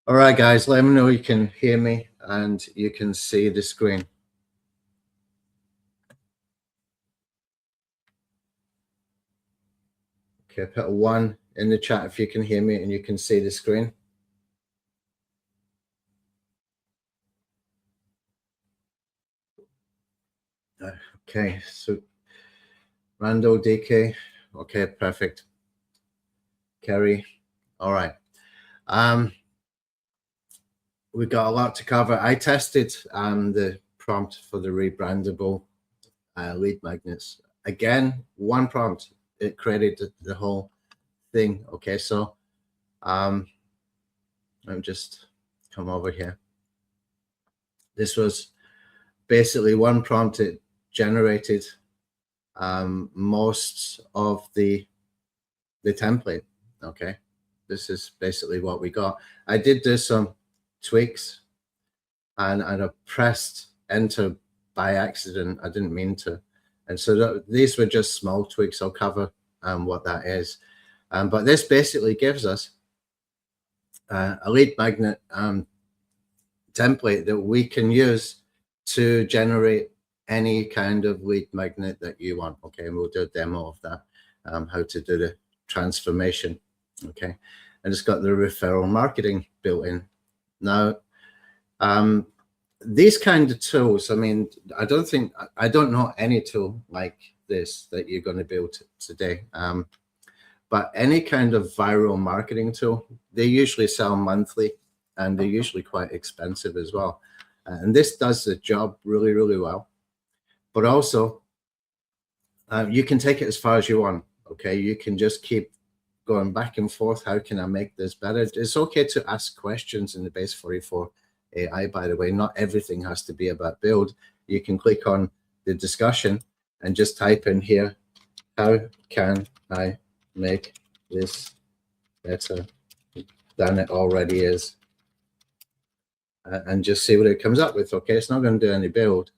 All right, guys, let me know you can hear me and you can see the screen. Okay, put a 1 in the chat if you can hear me and you can see the screen. Okay, so Randall, DK, okay, perfect. Kerry, all right. We got a lot to cover. I tested the prompt for the rebrandable lead magnets. Again, one prompt, it created the whole thing. Okay, so let me just come over here. This was basically one prompt. It generated most of the template. Okay, this is basically what we got. I did do some tweaks and I pressed enter by accident. I didn't mean to, and so these were just small tweaks. I'll cover what that is, but this basically gives us a lead magnet template that we can use to generate any kind of lead magnet that you want. Okay, and we'll do a demo of that, how to do the transformation. Okay, and it's got the referral marketing built in. Now, these kind of tools, I mean, I don't know any tool like this that you're going to build today. But any kind of viral marketing tool, they usually sell monthly and they're usually quite expensive as well. And this does the job really, really well. But also, you can take it as far as you want. Okay, you can just keep going back and forth. How can I make this better? It's okay to ask questions in the base 44 AI, by the way. Not everything has to be about build. You can click on the discussion and just type in here, how can I make this better than it already is? And just see what it comes up with. Okay, it's not going to do any build.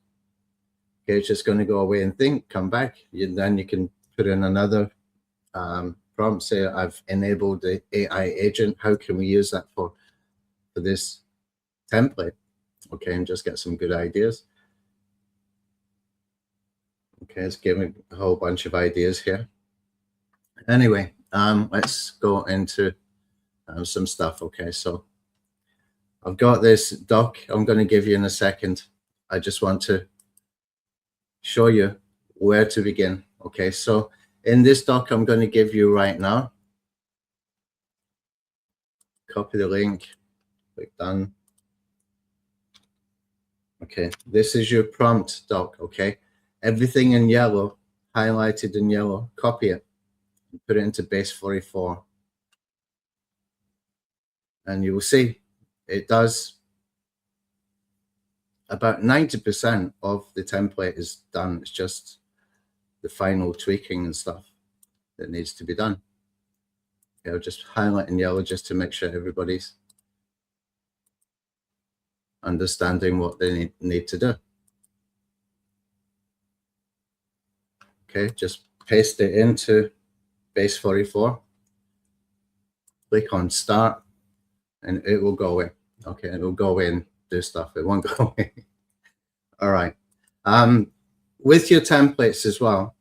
Okay, it's just going to go away and think, come back. Then you can put in another prompt, say I've enabled the AI agent. How can we use that for this template? Okay, and just get some good ideas. Okay, it's giving a whole bunch of ideas here. Anyway, let's go into some stuff. Okay, so I've got this doc I'm going to give you in a second. I just want to show you where to begin. Okay, so in this doc I'm going to give you right now, copy the link, click done. Okay, this is your prompt doc. Okay, everything in yellow, highlighted in yellow, copy it and put it into base 44, and you will see it does about 90% of the template is done. It's just the final tweaking and stuff that needs to be done. Okay, I'll just highlight in yellow just to make sure everybody's understanding what they need to do. Okay, just paste it into base 44, click on start, and it will go away. Okay, it will go away and do stuff. It won't go away. All right. With your templates as well,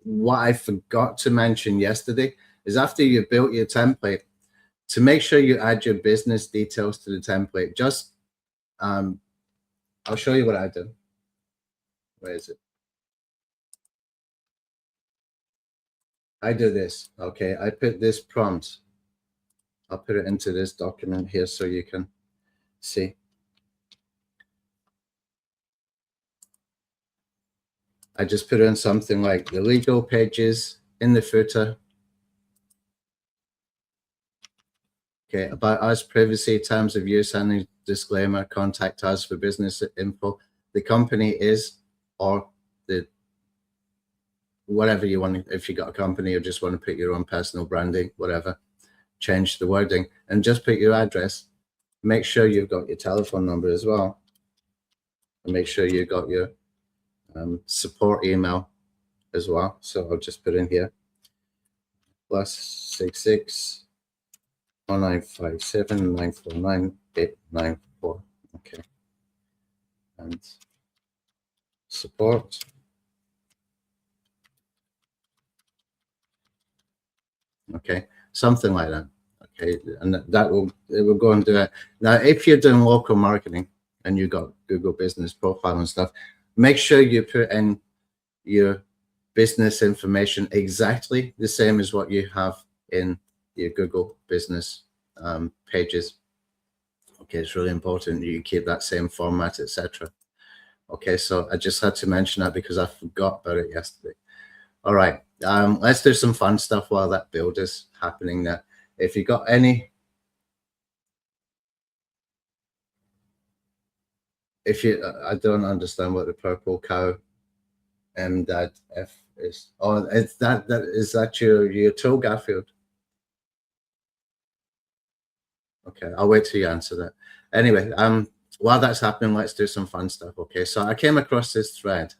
what I forgot to mention yesterday is after you built your template, to make sure you add your business details to the template. Just, I'll show you what I do. Where is it? I do this. Okay, I put this prompt. I'll put it into this document here so you can see. I just put in something like the legal pages in the footer. Okay, about us, privacy, terms of use, and disclaimer, contact us for business info. The company is, or the whatever you want. If you got a company or just want to put your own personal branding, whatever, change the wording and just put your address. Make sure you've got your telephone number as well, and make sure you got your support email as well. So I'll just put in here +66 1957 949 894. Okay. And support. Okay, something like that. Okay, and it will go and do it. Now, if you're doing local marketing and you got Google Business Profile and stuff, make sure you put in your business information exactly the same as what you have in your Google Business pages. Okay, it's really important you keep that same format, etc. Okay, so I just had to mention that because I forgot about it yesterday. All right, let's do some fun stuff while that build is happening there. If you got any, I don't understand what the purple cow dad F is. Oh, is that your tool, Garfield? Okay, I'll wait till you answer that. Anyway, while that's happening, let's do some fun stuff. Okay, so I came across this thread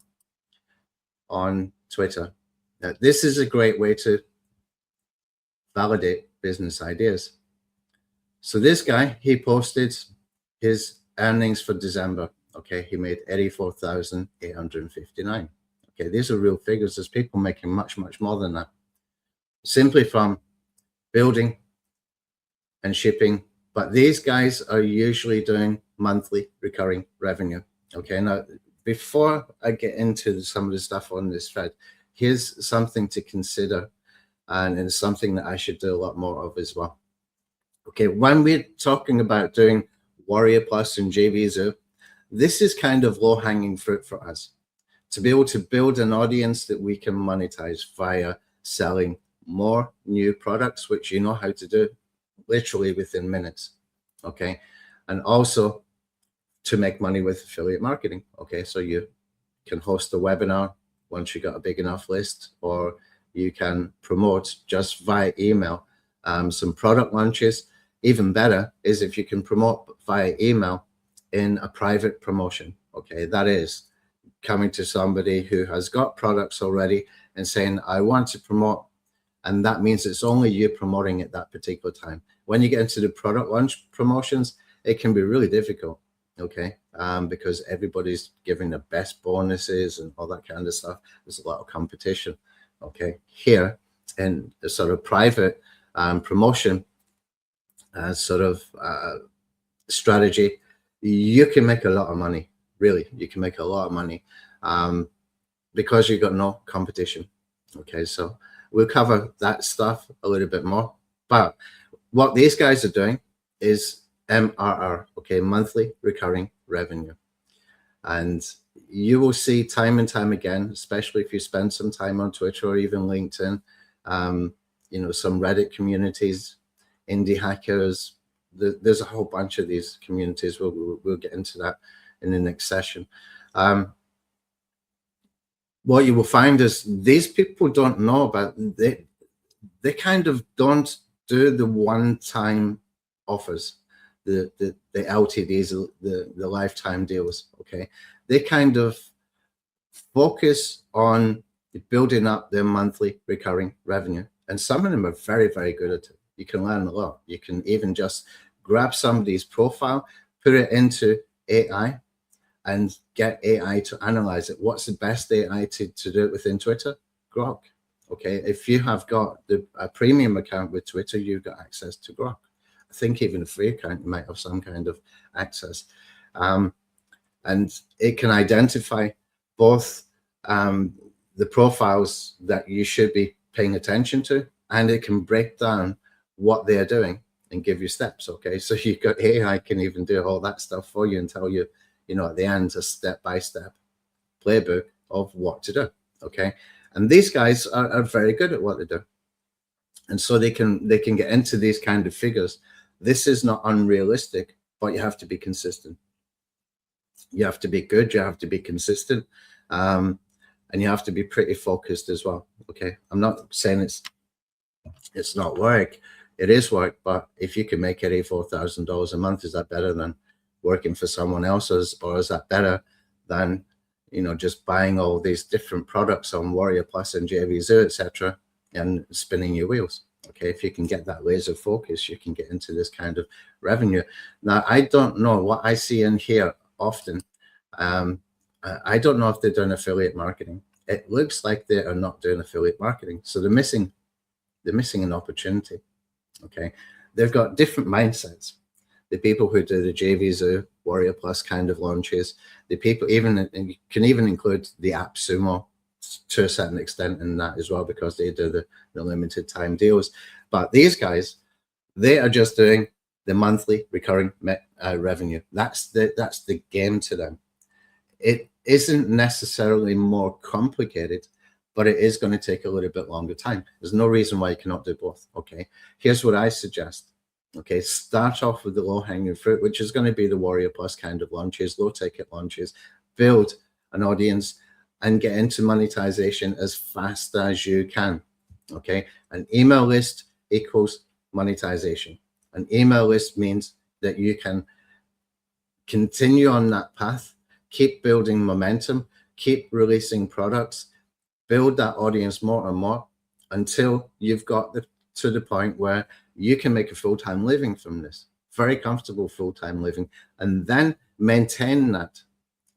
on Twitter. Now, this is a great way to validate business ideas. So this guy, he posted his earnings for December. Okay, he made 84,859. Okay, these are real figures. There's people making much, much more than that, simply from building and shipping. But these guys are usually doing monthly recurring revenue. Okay, now before I get into some of the stuff on this thread, here's something to consider, and it's something that I should do a lot more of as well. Okay, when we're talking about doing Warrior Plus and JVZoo, this is kind of low-hanging fruit for us, to be able to build an audience that we can monetize via selling more new products, which you know how to do literally within minutes. Okay, and also to make money with affiliate marketing. Okay, so you can host a webinar once you got a big enough list, or you can promote just via email some product launches. Even better is if you can promote via email in a private promotion. Okay, that is coming to somebody who has got products already and saying, I want to promote, and that means it's only you promoting at that particular time. When you get into the product launch promotions, it can be really difficult, okay, because everybody's giving the best bonuses and all that kind of stuff. There's a lot of competition. Okay, here in the sort of private promotion sort of strategy, you can make a lot of money. Really, you can make a lot of money because you've got no competition. Okay, so we'll cover that stuff a little bit more. But what these guys are doing is MRR, okay, monthly recurring revenue. And you will see time and time again, especially if you spend some time on Twitter or even LinkedIn, you know, some Reddit communities, indie hackers. There's a whole bunch of these communities. We'll get into that in the next session. What you will find is these people don't know about, they kind of don't do the one-time offers, the LTDs, the lifetime deals. Okay, they kind of focus on building up their monthly recurring revenue, and some of them are very, very good at it. You can learn a lot. You can even just grab somebody's profile, put it into AI, and get AI to analyze it. What's the best AI to do it within Twitter? Grok. Okay, if you have got a premium account with Twitter, you've got access to Grok. I think even a free account, you might have some kind of access. And it can identify both the profiles that you should be paying attention to, and it can break down what they're doing and give you steps. Okay, so you've got AI can even do all that stuff for you and tell you, you know, at the end, a step-by-step playbook of what to do. Okay, and these guys are very good at what they do, and so they can get into these kind of figures. This is not unrealistic, but you have to be consistent. You have to be good. You have to be consistent, and you have to be pretty focused as well. Okay, I'm not saying it's not work. It is work, but if you can make $84,000 a month, is that better than working for someone else's, or is that better than, you know, just buying all these different products on Warrior Plus and JVZoo, etc., and spinning your wheels? Okay, if you can get that laser focus, you can get into this kind of revenue. Now, I don't know what I see in here often. I don't know if they're doing affiliate marketing. It looks like they are not doing affiliate marketing, so they're missing an opportunity. Okay, they've got different mindsets. The people who do the JVZoo, Warrior Plus kind of launches, the people and you can even include the app Sumo to a certain extent in that as well, because they do the limited time deals. But these guys, they are just doing the monthly recurring revenue. That's the game to them. It isn't necessarily more complicated, but it is going to take a little bit longer time. There's no reason why you cannot do both. Okay, here's what I suggest. Okay, start off with the low-hanging fruit, which is going to be the Warrior Plus kind of launches, low-ticket launches. Build an audience and get into monetization as fast as you can. Okay, an email list equals monetization. An email list means that you can continue on that path, keep building momentum, keep releasing products, build that audience more and more until you've got to the point where you can make a full-time living from this, very comfortable full-time living, and then maintain that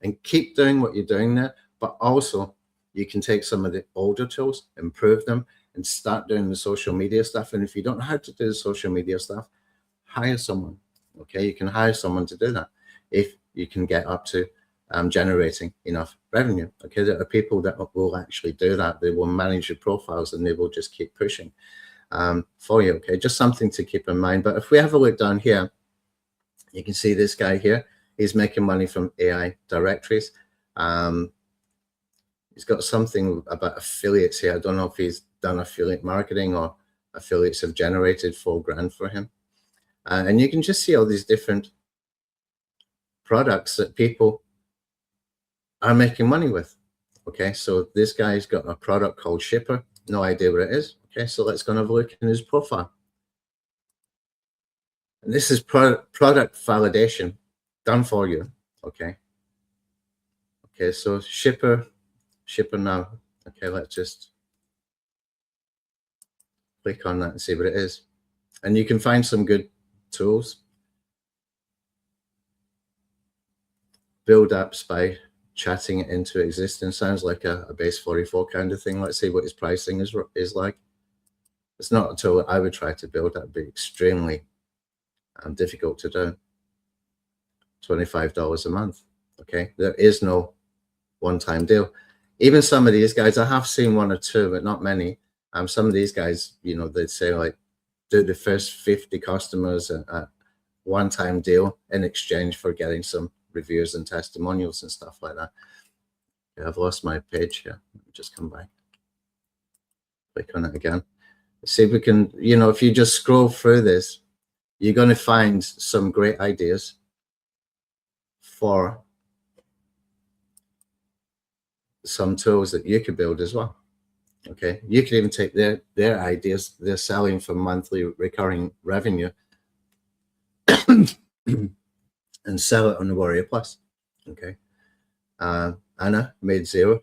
and keep doing what you're doing there. But also you can take some of the older tools, improve them, and start doing the social media stuff. And if you don't know how to do the social media stuff, hire someone. Okay, you can hire someone to do that if you can get up to generating enough revenue. Okay, there are people that will actually do that. They will manage your profiles and they will just keep pushing for you. Okay, just something to keep in mind. But if we have a look down here, you can see this guy here. He's making money from AI directories. He's got something about affiliates here. I don't know if he's done affiliate marketing or affiliates have generated $4,000 for him. And you can just see all these different products that people are making money with. Okay, so this guy's got a product called Shipper. No idea what it is. Okay, so let's go and have a look in his profile. And this is product validation done for you. Okay. Okay, so Shipper now. Okay, let's just click on that and see what it is. And you can find some good tools. Build apps by chatting it into existence. Sounds like a base 44 kind of thing. Let's see what his pricing is like. It's not a tool I would try to build. That'd be extremely difficult to do. $25 a month. Okay, there is no one-time deal. Even some of these guys, I have seen one or two, but not many. Some of these guys, you know, they'd say like, do the first 50 customers a one-time deal in exchange for getting some reviews and testimonials and stuff like that. Okay, I've lost my page here. Let me just come back. Click on it again. See if we can, you know, if you just scroll through this, you're going to find some great ideas for some tools that you could build as well. Okay, you can even take their ideas they're selling for monthly recurring revenue and sell it on the Warrior Plus. Okay, Anna made zero.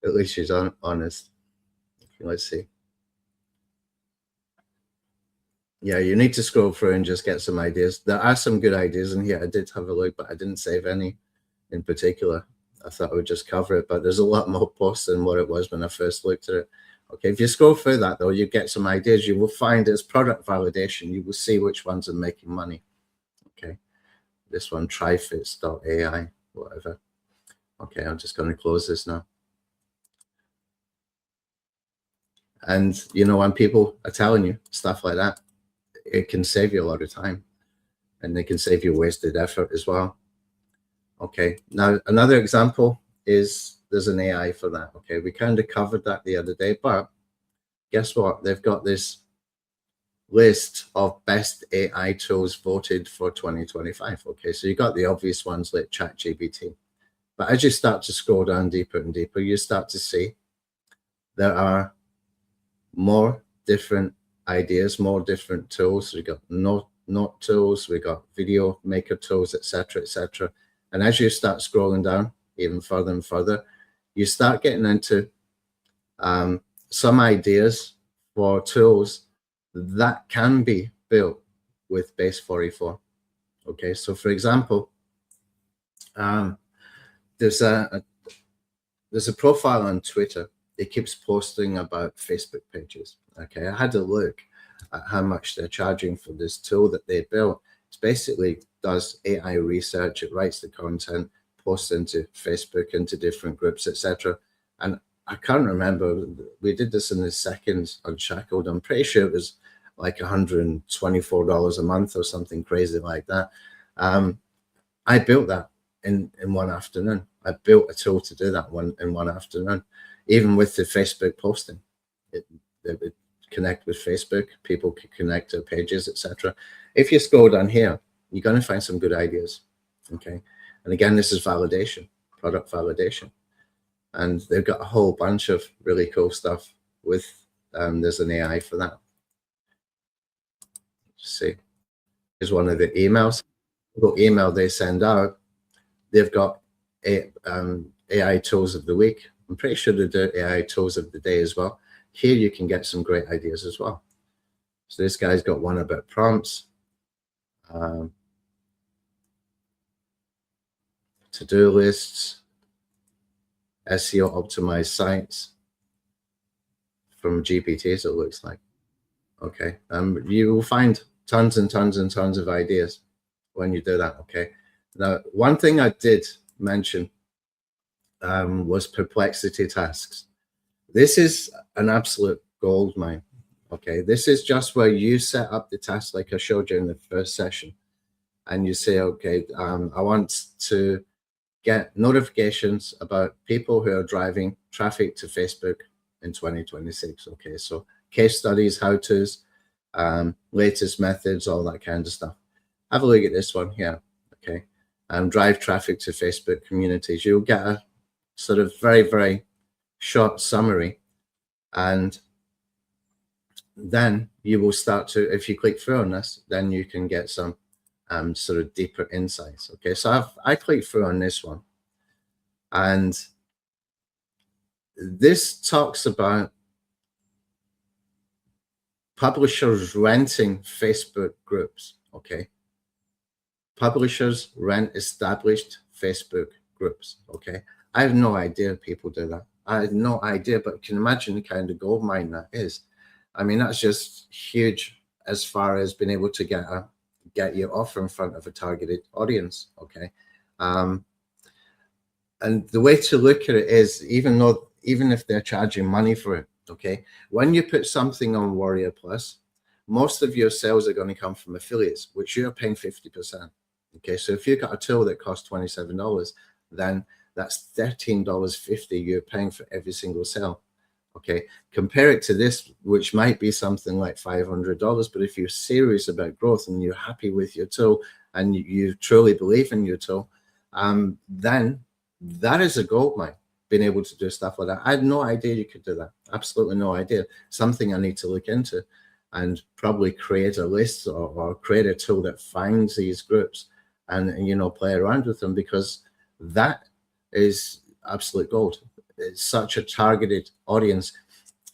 At least she's honest. Okay, let's see. Yeah, you need to scroll through and just get some ideas. There are some good ideas in here. I did have a look, but I didn't save any in particular. I thought I would just cover it, but there's a lot more posts than what it was when I first looked at it. Okay, if you scroll through that though, you get some ideas. You will find it's product validation. You will see which ones are making money. Okay, this one, tryfits.ai, whatever. Okay, I'm just going to close this now. And you know, when people are telling you stuff like that, it can save you a lot of time, and they can save you wasted effort as well. Okay, now another example is there's an AI for that. Okay, we kind of covered that the other day, but guess what? They've got this list of best AI tools voted for 2025. Okay, so you got the obvious ones like ChatGPT, but as you start to scroll down deeper and deeper, you start to see there are more different ideas, more different tools. We got note tools, we got video maker tools, etc., etc. And as you start scrolling down even further and further, you start getting into some ideas for tools that can be built with base 44. Okay, so for example, there's a profile on Twitter. It keeps posting about Facebook pages. Okay, I had to look at how much they're charging for this tool that they built. It basically does AI research. It writes the content, posts into Facebook, into different groups, etc. And I can't remember. We did this in the second Unshackled. I'm pretty sure it was like $124 a month or something crazy like that. I built that in one afternoon. I built a tool to do that in one afternoon, even with the Facebook posting. It would connect with Facebook. People could connect to pages, etc. If you scroll down here, you're going to find some good ideas. Okay, and again, this is validation, product validation, and they've got a whole bunch of really cool stuff with. There's an AI for that. Let's see, here's one of the emails. The email they send out, they've got AI tools of the week. I'm pretty sure they do AI tools of the day as well. Here you can get some great ideas as well. So this guy's got one about prompts, to-do lists, SEO optimized sites from GPTs, it looks like. Okay, you will find tons and tons and tons of ideas when you do that. Okay, now one thing I did mention was perplexity tasks. This is an absolute gold mine. Okay, this is just where you set up the task like I showed you in the first session, and you say, okay, I want to get notifications about people who are driving traffic to Facebook in 2026. Okay, so case studies, how-tos, latest methods, all that kind of stuff. Have a look at this one here. Okay, drive traffic to Facebook communities. You'll get a sort of very, very short summary, and then you will start to, if you click through on this, then you can get some sort of deeper insights. Okay, so I clicked through on this one, and this talks about publishers renting Facebook groups. Okay, publishers rent established Facebook groups. Okay, I have no idea people do that. I had no idea, but you can imagine the kind of gold mine that is. I mean, that's just huge as far as being able to get your offer in front of a targeted audience. Okay, and the way to look at it is, even if they're charging money for it, okay, when you put something on Warrior Plus, most of your sales are going to come from affiliates, which you're paying 50%. Okay, so if you've got a tool that costs $27, then that's $13.50 you're paying for every single sale. Okay, compare it to this, which might be something like $500, but if you're serious about growth and you're happy with your tool and you truly believe in your tool, then that is a gold mine, being able to do stuff like that. I had no idea you could do that. Absolutely no idea. Something I need to look into and probably create a list or create a tool that finds these groups and you know, play around with them, because that is absolute gold. It's such a targeted audience.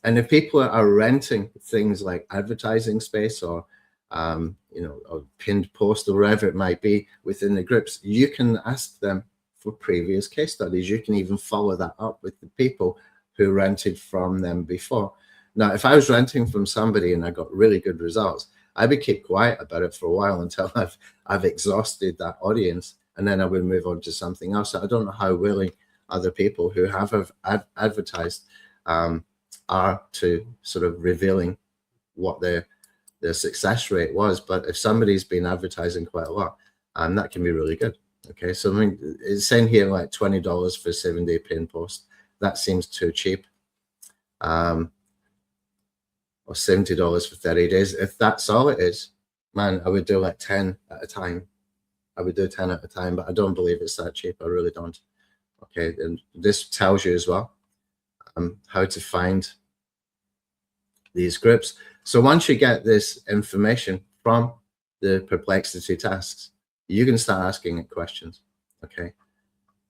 And if people are renting things like advertising space or you know, a pinned post or wherever it might be within the groups, you can ask them for previous case studies. You can even follow that up with the people who rented from them before. Now, if I was renting from somebody and I got really good results, I would keep quiet about it for a while until I've exhausted that audience, and then I would move on to something else. So I don't know how willing other people who have advertised are to sort of revealing what their success rate was. But if somebody's been advertising quite a lot, that can be really good. Okay, so I mean, it's saying here like $20 for a 7-day pin post. That seems too cheap. Or $70 for 30 days. If that's all it is, man, I would do like 10 at a time. I would do 10 at a time, but I don't believe it's that cheap. I really don't. Okay, and this tells you as well how to find these groups. So once you get this information from the perplexity tasks, you can start asking it questions. Okay,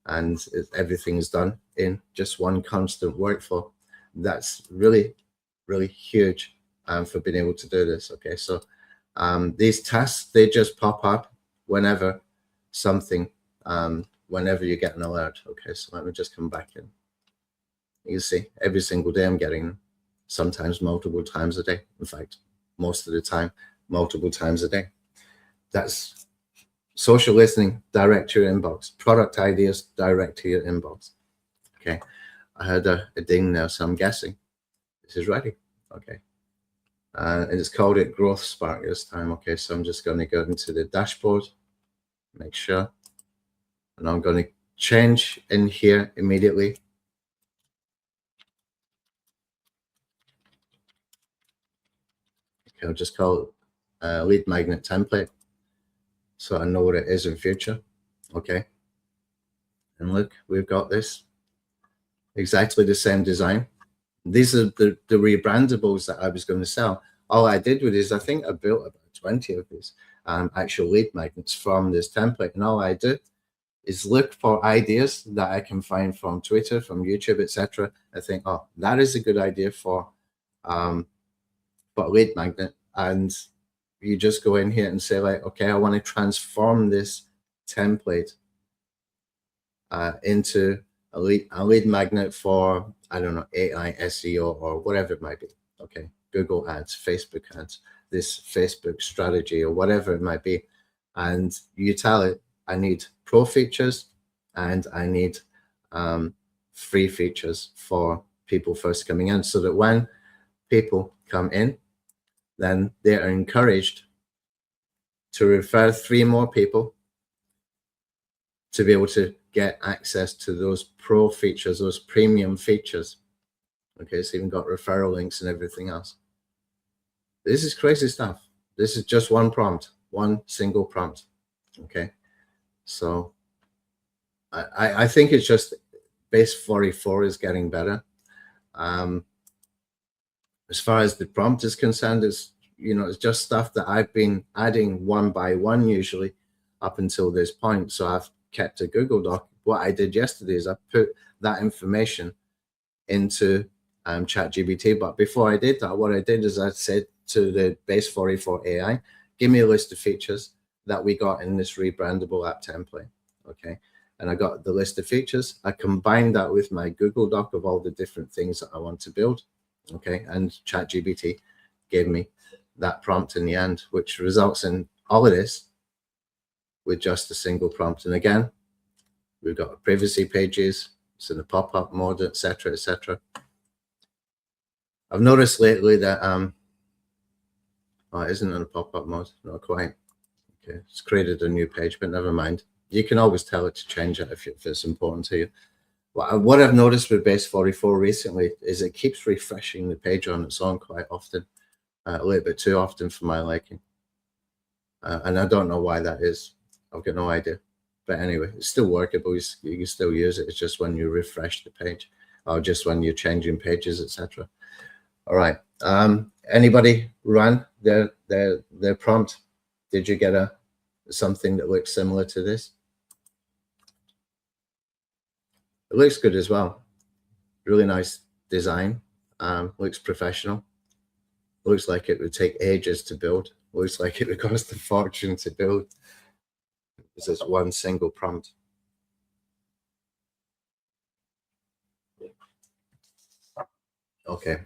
and everything's done in just one constant workflow. That's really, really huge for being able to do this. Okay, so these tasks, they just pop up whenever something, whenever you get an alert. Okay, so let me just come back in. You see, every single day I'm getting them, sometimes multiple times a day. In fact, most of the time, multiple times a day. That's social listening direct to your inbox. Product ideas direct to your inbox. Okay, I heard a ding now, so I'm guessing this is ready. Okay, and it's called it Growth Spark this time. Okay, so I'm just going to go into the dashboard, make sure, and I'm going to change in here immediately. Okay, I'll just call it lead magnet template, so I know what it is in future. Okay, and look, we've got this exactly the same design. These are the rebrandables that I was going to sell. All I did with this, I think I built about 20 of these actual lead magnets from this template, and all I do is look for ideas that I can find from Twitter, from YouTube, etc. I think, oh, that is a good idea for a lead magnet, and you just go in here and say, like, okay, I want to transform this template into a lead magnet for, I don't know, AI, SEO, or whatever it might be. Okay, Google ads, Facebook ads, this Facebook strategy, or whatever it might be. And you tell it, I need pro features and I need free features for people first coming in, so that when people come in, then they are encouraged to refer 3 more people to be able to get access to those pro features, those premium features. Okay, so even got referral links and everything else. This is crazy stuff. This is just one prompt, one single prompt. Okay, so I think it's just base 44 is getting better. As far as the prompt is concerned, it's, you know, it's just stuff that I've been adding one by one usually up until this point. So I've kept a Google Doc. What I did yesterday is I put that information into ChatGPT. But before I did that, what I did is I said to the base 44 AI, give me a list of features that we got in this rebrandable app template. Okay, and I got the list of features. I combined that with my Google Doc of all the different things that I want to build. Okay, and ChatGPT gave me that prompt in the end, which results in all of this with just a single prompt. And again, we've got privacy pages, it's in the pop-up mode, etc., etc. I've noticed lately that oh, it isn't in a pop-up mode, not quite. Okay, it's created a new page, but never mind. You can always tell it to change it if it's important to you. What I've noticed with base 44 recently is it keeps refreshing the page on its own quite often, a little bit too often for my liking. And I don't know why that is. I've got no idea. But anyway, it's still workable. You can still use it. It's just when you refresh the page, or just when you're changing pages, etc. All right. Anybody run their prompt? Did you get something that looks similar to this? It looks good as well. Really nice design. Looks professional. Looks like it would take ages to build. Looks like it would cost a fortune to build. This is one single prompt. Okay,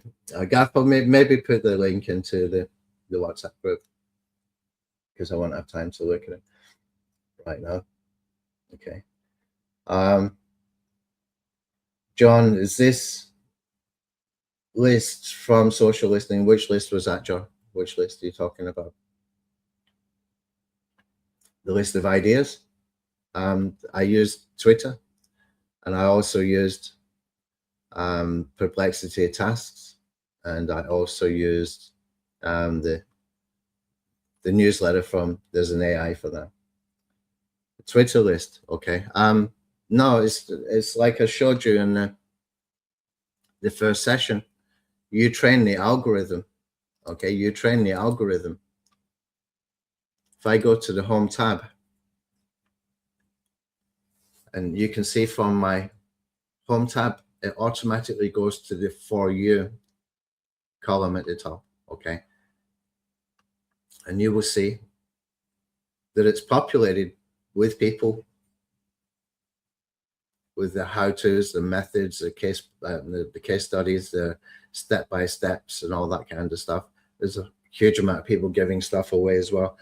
Gav, maybe put the link into the WhatsApp group, because I won't have time to look at it right now. Okay. John, is this list from social listening? Which list was that, John? Which list are you talking about? The list of ideas. I used Twitter, and I also used Perplexity tasks, and I also used the newsletter from, there's an AI for that. The Twitter list. Okay. No, it's like I showed you in the first session. You train the algorithm. Okay, you train the algorithm. If I go to the home tab, and you can see from my home tab, it automatically goes to the For You column at the top. okay? And you will see that it's populated with people with the how-tos, the methods, the case studies, the step-by-steps, and all that kind of stuff. There's a huge amount of people giving stuff away as well.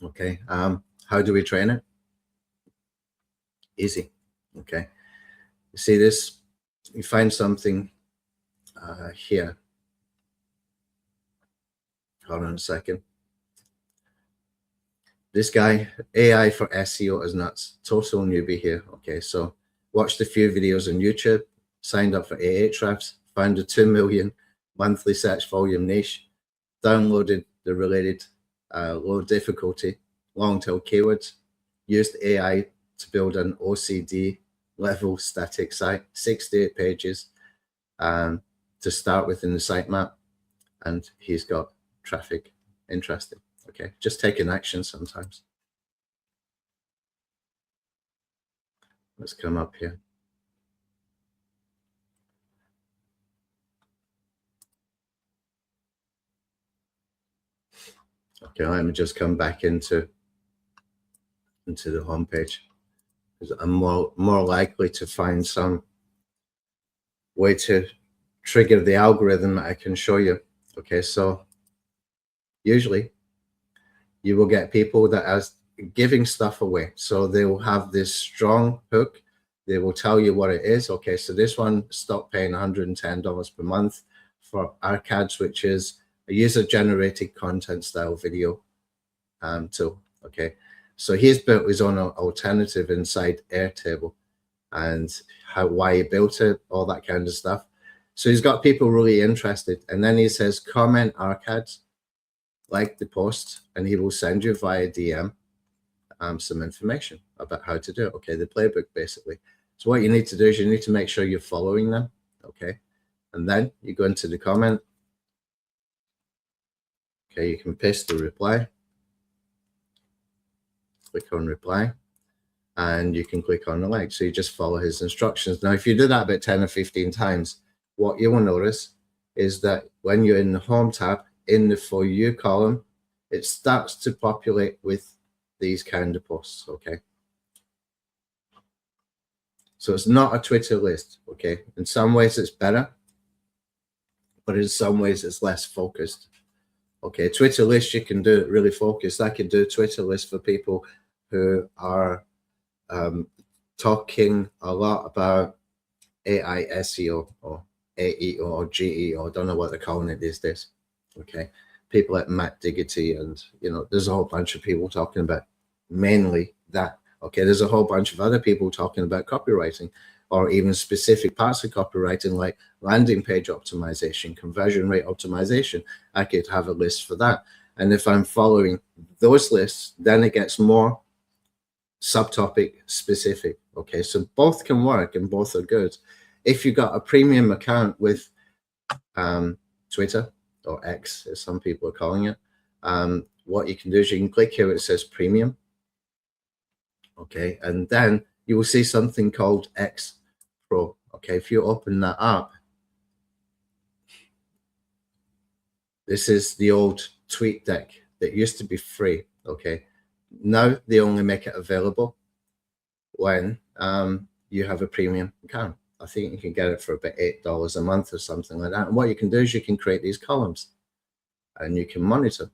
Okay, how do we train it? Easy. Okay, you see this? You find something here. Hold on a second. This guy, AI for SEO is nuts. Total newbie here. Okay, so watched a few videos on YouTube, signed up for Ahrefs, found a 2 million monthly search volume niche, downloaded the related low difficulty long tail keywords, used AI to build an OCD level static site, 68 pages to start with in the sitemap, and he's got traffic. Interesting. Okay, just taking action sometimes. Let's come up here. Okay, let me just come back into the home page, because I'm more likely to find some way to trigger the algorithm that I can show you. Okay, so usually you will get people that are giving stuff away. So they will have this strong hook. They will tell you what it is. Okay, so this one, stop paying $110 per month for Arcads, which is a user-generated content style video tool. Okay, so he's built his own alternative inside Airtable, and why he built it, all that kind of stuff. So he's got people really interested. And then he says, comment Arcads, like the post, and he will send you via DM some information about how to do it. Okay, the playbook basically. So what you need to do is you need to make sure you're following them. Okay, and then you go into the comment. Okay, you can paste the reply, click on reply, and you can click on the like. So you just follow his instructions. Now, if you do that about 10 or 15 times, what you will notice is that when you're in the home tab, in the For You column, it starts to populate with these kind of posts. Okay, so it's not a Twitter list. Okay, in some ways it's better, but in some ways it's less focused. Okay, Twitter list, you can do it really focused. I can do a Twitter list for people who are talking a lot about AI SEO or AEO or GEO. I don't know what they're calling it these days. Okay, people like Matt Diggity, and there's a whole bunch of people talking about mainly that. Okay, there's a whole bunch of other people talking about copywriting, or even specific parts of copywriting like landing page optimization, conversion rate optimization. I could have a list for that. And if I'm following those lists, then it gets more subtopic specific. Okay, so both can work and both are good. If you got a premium account with Twitter, or X, as some people are calling it, what you can do is you can click here where it says premium. Okay, and then you will see something called X Pro. Okay, if you open that up, this is the old tweet deck that used to be free. Okay, now they only make it available when you have a premium account. I think you can get it for about $8 a month or something like that. And what you can do is you can create these columns and you can monitor.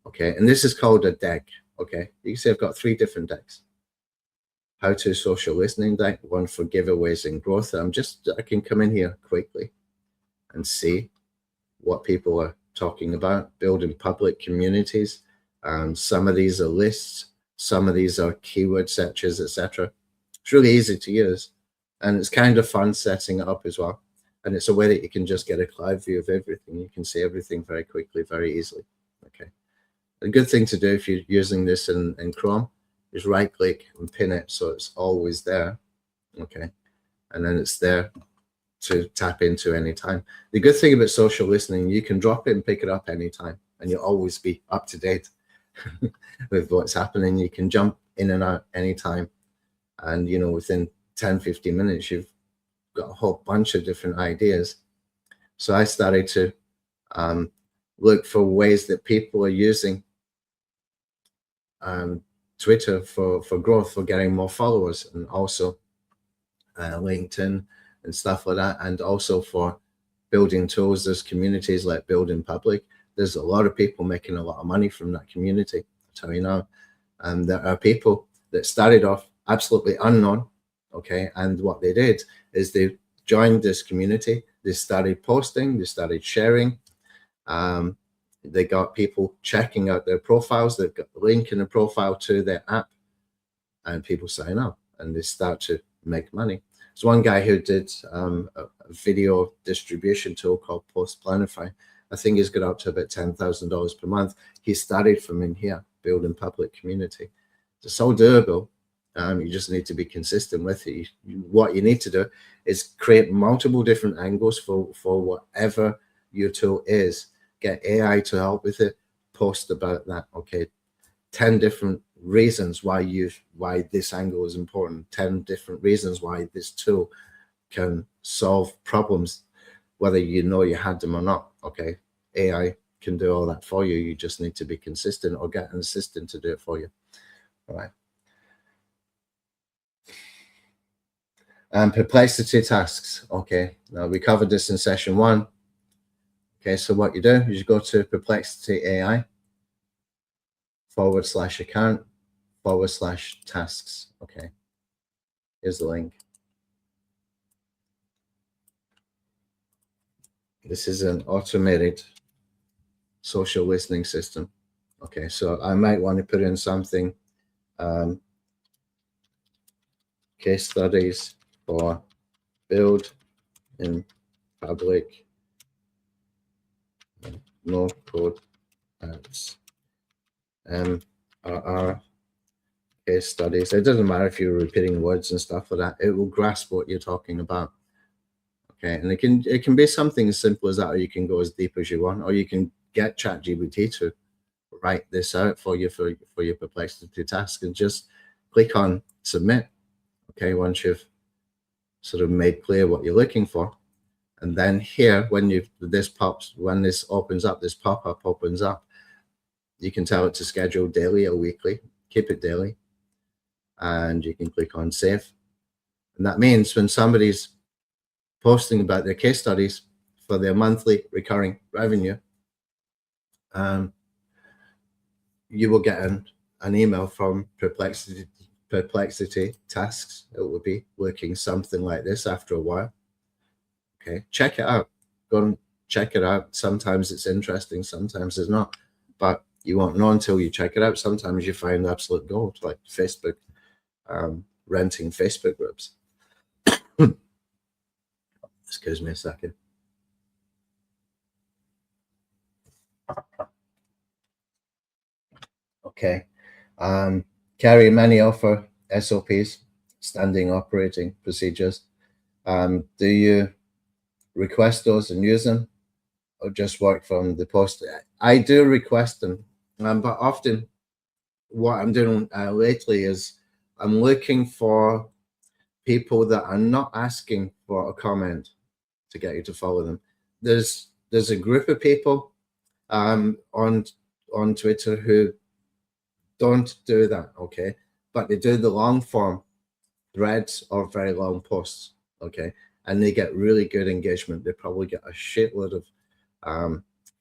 Okay, and this is called a deck. Okay, you can see I've got 3 different decks. How to social listening deck, one for giveaways and growth. I can come in here quickly and see what people are talking about, building public communities. Some of these are lists, some of these are keyword searches, etc. It's really easy to use, and it's kind of fun setting it up as well. And it's a way that you can just get a cloud view of everything. You can see everything very quickly, very easily. Okay. A good thing to do if you're using this in Chrome is right click and pin it so it's always there. Okay. And then it's there to tap into anytime. The good thing about social listening, you can drop it and pick it up anytime, and you'll always be up to date with what's happening. You can jump in and out anytime. And, within 10, 15 minutes, you've got a whole bunch of different ideas So I started to look for ways that people are using Twitter for growth, for getting more followers, and also LinkedIn and stuff like that, and also for building tools. There's communities like Build in Public. There's a lot of people making a lot of money from that community, I'll tell you now. And there are people that started off absolutely unknown, okay, and what they did is they joined this community, they started posting, they started sharing, they got people checking out their profiles, they've got a link in the profile to their app, and people sign up and they start to make money. There's one guy who did a video distribution tool called Post Planify. I think he's got up to about $10,000 per month. He started from in here, Build in Public community. It's so doable. You just need to be consistent with it. What you need to do is create multiple different angles for whatever your tool is. Get AI to help with it. Post about that. Okay, 10 different reasons why this angle is important. 10 different reasons why this tool can solve problems, whether you know you had them or not. Okay, AI can do all that for you. You just need to be consistent or get an assistant to do it for you. All right. And perplexity tasks. Okay, now we covered this in session 1. Okay, so what you do is you go to Perplexity AI /account/tasks. Okay, here's the link. This is an automated social listening system. Okay, so I might want to put in something, case studies for Build in Public no code ads. RR case studies. It doesn't matter if you're repeating words and stuff like that. It will grasp what you're talking about. Okay, and it can be something as simple as that, or you can go as deep as you want, or you can get ChatGPT to write this out for you for your perplexity task, and just click on submit. Okay, once you've sort of made clear what you're looking for, and then here when this pop-up opens up, you can tell it to schedule daily or weekly. Keep it daily, and you can click on save, and that means when somebody's posting about their case studies for their monthly recurring revenue, you will get an email from perplexity tasks. It will be looking something like this after a while. Okay, check it out. Go and check it out. Sometimes it's interesting, sometimes it's not, but you won't know until you check it out. Sometimes you find absolute gold, like Facebook, renting Facebook groups. Excuse me a second. Okay. Carry many offer SOPs, standing operating procedures. Do you request those and use them, or just work from the post? I do request them, but often what I'm doing lately is I'm looking for people that are not asking for a comment to get you to follow them. There's a group of people on Twitter who don't do that, okay, but they do the long form threads or very long posts, okay, and they get really good engagement. They probably get a shitload of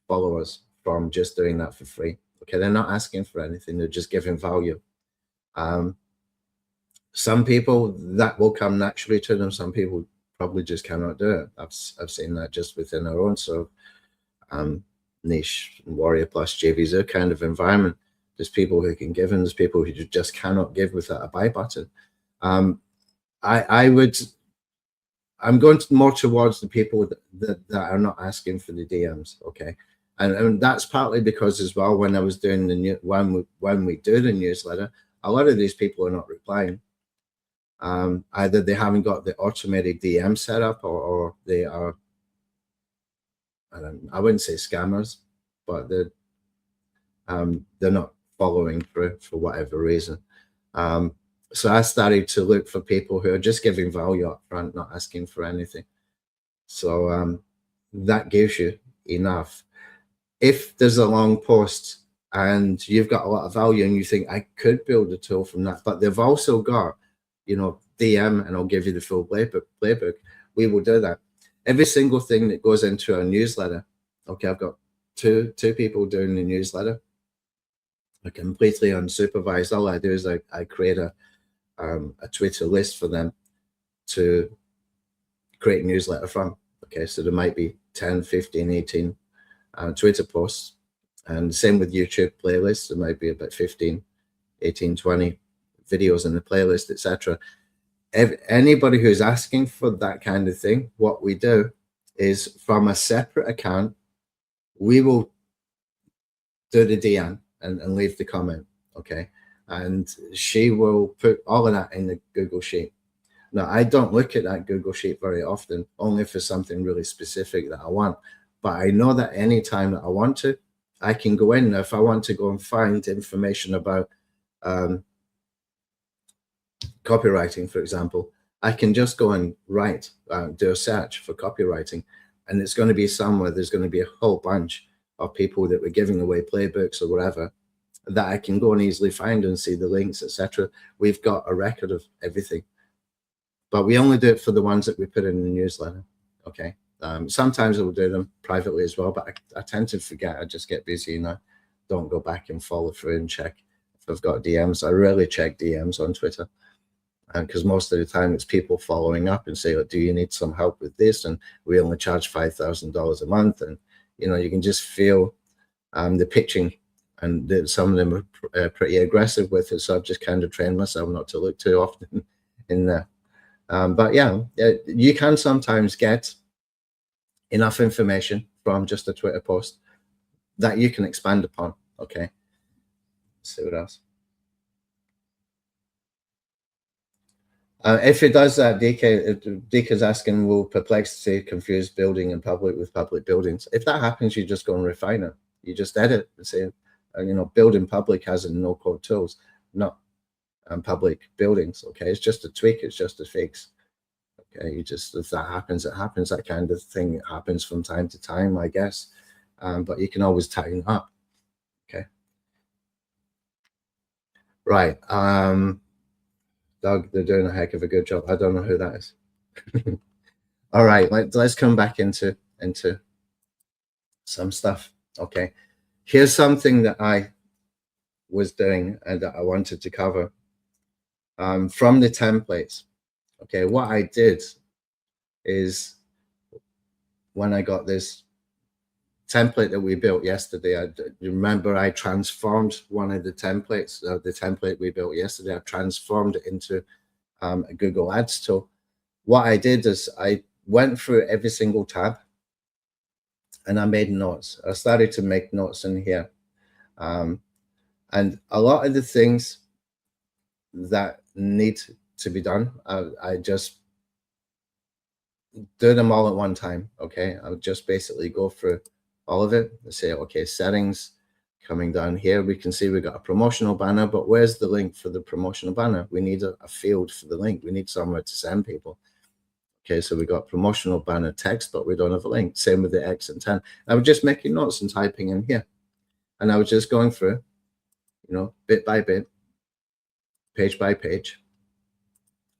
followers from just doing that for free. Okay, they're not asking for anything, they're just giving value. Some people that will come naturally to them, some people probably just cannot do it. I've seen that just within our own sort of niche Warrior Plus JVZoo kind of environment. There's people who can give, and there's people who just cannot give without a buy button. I'm going more towards the people that are not asking for the DMs, okay, and that's partly because as well, when I was doing when we do the newsletter, a lot of these people are not replying. Either they haven't got the automated DM set up, or they are, I wouldn't say scammers, but they're not following through for whatever reason. So I started to look for people who are just giving value up front, not asking for anything. So that gives you enough. If there's a long post and you've got a lot of value and you think I could build a tool from that, but they've also got, you know, DM and I'll give you the full playbook, we will do that. Every single thing that goes into our newsletter, okay, I've got two people doing the newsletter. They're completely unsupervised. All I do is I create a Twitter list for them to create a newsletter from. Okay, so there might be 10, 15, 18 Twitter posts, and same with YouTube playlists. There might be about 15, 18, 20 videos in the playlist, etc. Anybody who's asking for that kind of thing, what we do is from a separate account, we will do the DM and leave the comment, okay? And she will put all of that in the Google Sheet. Now, I don't look at that Google Sheet very often, only for something really specific that I want. But I know that anytime that I want to, I can go in. Now, if I want to go and find information about copywriting, for example, I can just go and write, do a search for copywriting, and it's going to be somewhere. There's going to be a whole bunch of people that were giving away playbooks or whatever that I can go and easily find and see the links, etc. We've got a record of everything, but we only do it for the ones that we put in the newsletter. Okay. Sometimes I will do them privately as well, but I tend to forget. I just get busy and I don't go back and follow through and check if I've got DMs. I rarely check DMs on Twitter, because most of the time it's people following up and say, do you need some help with this? And we only charge $5,000 a month. And, you know, you can just feel the pitching, and some of them are pretty aggressive with it. So I've just kind of trained myself not to look too often in there. But yeah, you can sometimes get enough information from just a Twitter post that you can expand upon. Okay. Let's see what else. If it does that, DK is asking, will perplexity confuse building in public with public buildings? If that happens, you just go and refine it. You just edit and say, you know, building public has no-code tools, not public buildings. Okay, it's just a tweak. It's just a fix. Okay, you just, if that happens, it happens. That kind of thing happens from time to time, I guess. But you can always tighten up. Okay. Right. Doug, they're doing a heck of a good job. I don't know who that is. All right, let's come back into some stuff. Okay. Here's something that I was doing and that I wanted to cover from the templates. Okay, what I did is, when I got this template that we built yesterday, remember I transformed one of the templates, the template we built yesterday, I transformed it into a Google Ads tool. What I did is I went through every single tab and I made notes. I started to make notes in here. And a lot of the things that need to be done, I just do them all at one time. Okay, I would just basically go through all of it and say, okay, settings, coming down here, we can see we've got a promotional banner, but where's the link for the promotional banner? We need a field for the link. We need somewhere to send people. Okay, so we got promotional banner text, but we don't have a link. Same with the X and 10. I was just making notes and typing in here, and I was just going through, you know, bit by bit, page by page,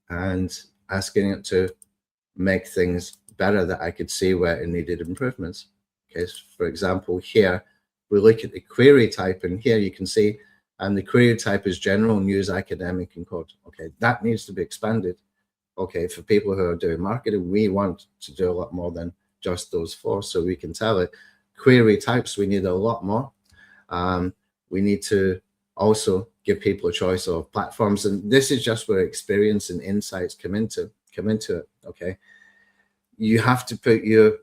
and asking it to make things better that I could see where it needed improvements. Okay, so for example, here we look at the query type, and here you can see, and the query type is general, news, academic, and code. Okay, that needs to be expanded. Okay, for people who are doing marketing, we want to do a lot more than just those four, so we can tell it. Query types, we need a lot more. We need to also give people a choice of platforms, and this is just where experience and insights come into it. Okay, you have to put the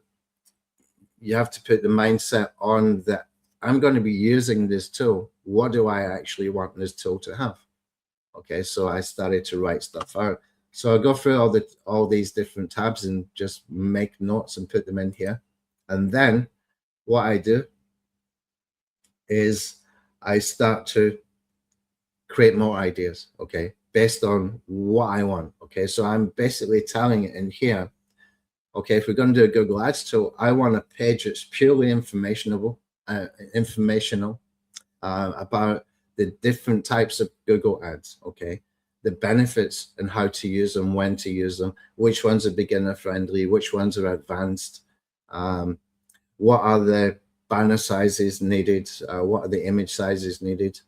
mindset on that I'm going to be using this tool. What do I actually want this tool to have? Okay, so I started to write stuff out. So I go through all these different tabs and just make notes and put them in here. And then what I do is I start to create more ideas, okay, based on what I want. Okay, so I'm basically telling it in here Okay, if we're going to do a Google Ads tool, I want a page that's purely informational about the different types of Google Ads. Okay, the benefits and how to use them, when to use them, which ones are beginner friendly, which ones are advanced, what are the banner sizes needed, what are the image sizes needed.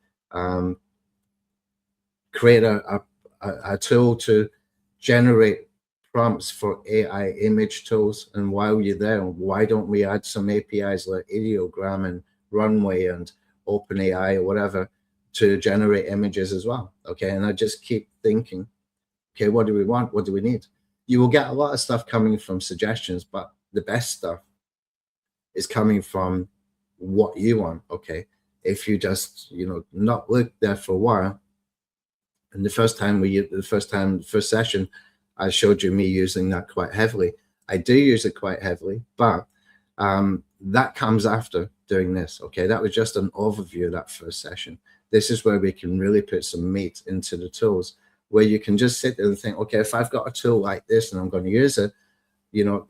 Create a tool to generate prompts for AI image tools. And while you're there, why don't we add some APIs like Ideogram and Runway and OpenAI or whatever to generate images as well? Okay, and I just keep thinking, okay, what do we want? What do we need? You will get a lot of stuff coming from suggestions, but the best stuff is coming from what you want. Okay, if you just not look there for a while. And the first session, I showed you me using that quite heavily. I do use it quite heavily, but that comes after doing this. Okay, that was just an overview of that first session. This is where we can really put some meat into the tools, where you can just sit there and think, okay, if I've got a tool like this and I'm going to use it,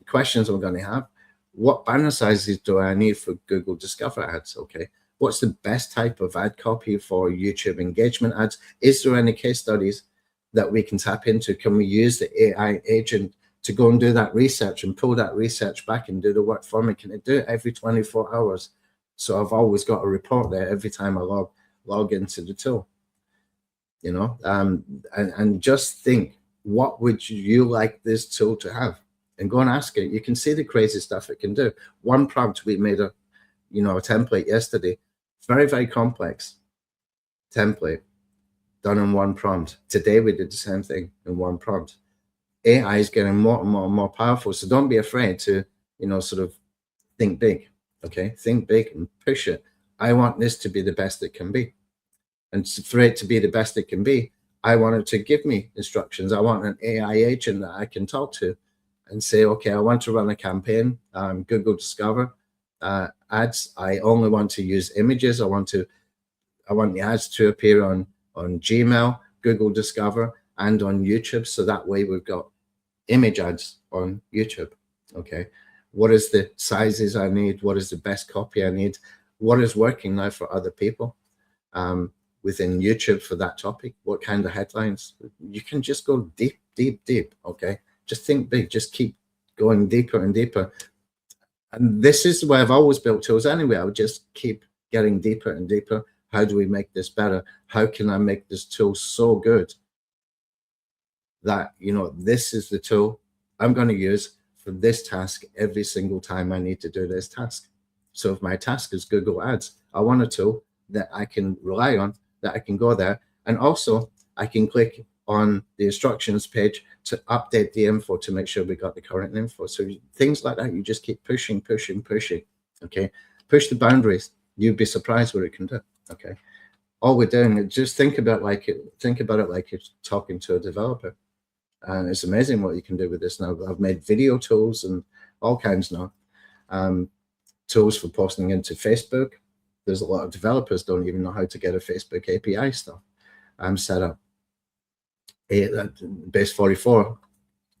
questions I'm going to have, what banner sizes do I need for Google Discover ads? Okay, what's the best type of ad copy for YouTube engagement ads? Is there any case studies that we can tap into? Can we use the AI agent to go and do that research and pull that research back and do the work for me? Can it do it every 24 hours? So I've always got a report there every time I log into the tool. And just think, what would you like this tool to have? And go and ask it. You can see the crazy stuff it can do. One prompt, we made a template yesterday, very, very complex template done in one prompt. Today we did the same thing in one prompt. AI is getting more and more and more powerful. So don't be afraid to, sort of think big. Okay, think big and push it. I want this to be the best it can be. And for it to be the best it can be, I want it to give me instructions. I want an AI agent that I can talk to and say, okay, I want to run a campaign, Google Discover ads. I only want to use images. I want the ads to appear on Gmail, Google Discover, and on YouTube. So that way we've got image ads on YouTube. Okay, what is the sizes I need? What is the best copy I need? What is working now for other people within YouTube for that topic? What kind of headlines? You can just go deep, deep, deep. Okay, just think big. Just keep going deeper and deeper. And this is where I've always built tools anyway. I would just keep getting deeper and deeper. How do we make this better? How can I make this tool so good that, this is the tool I'm going to use for this task every single time I need to do this task. So if my task is Google Ads, I want a tool that I can rely on, that I can go there. And also I can click on the instructions page to update the info to make sure we got the current info. So things like that, you just keep pushing, pushing, pushing. Okay, push the boundaries. You'd be surprised what it can do. Okay, all we're doing is just think about it like you're talking to a developer, and it's amazing what you can do with this now. I've made video tools and all kinds now, tools for posting into Facebook. There's a lot of developers don't even know how to get a Facebook API stuff set up. Base 44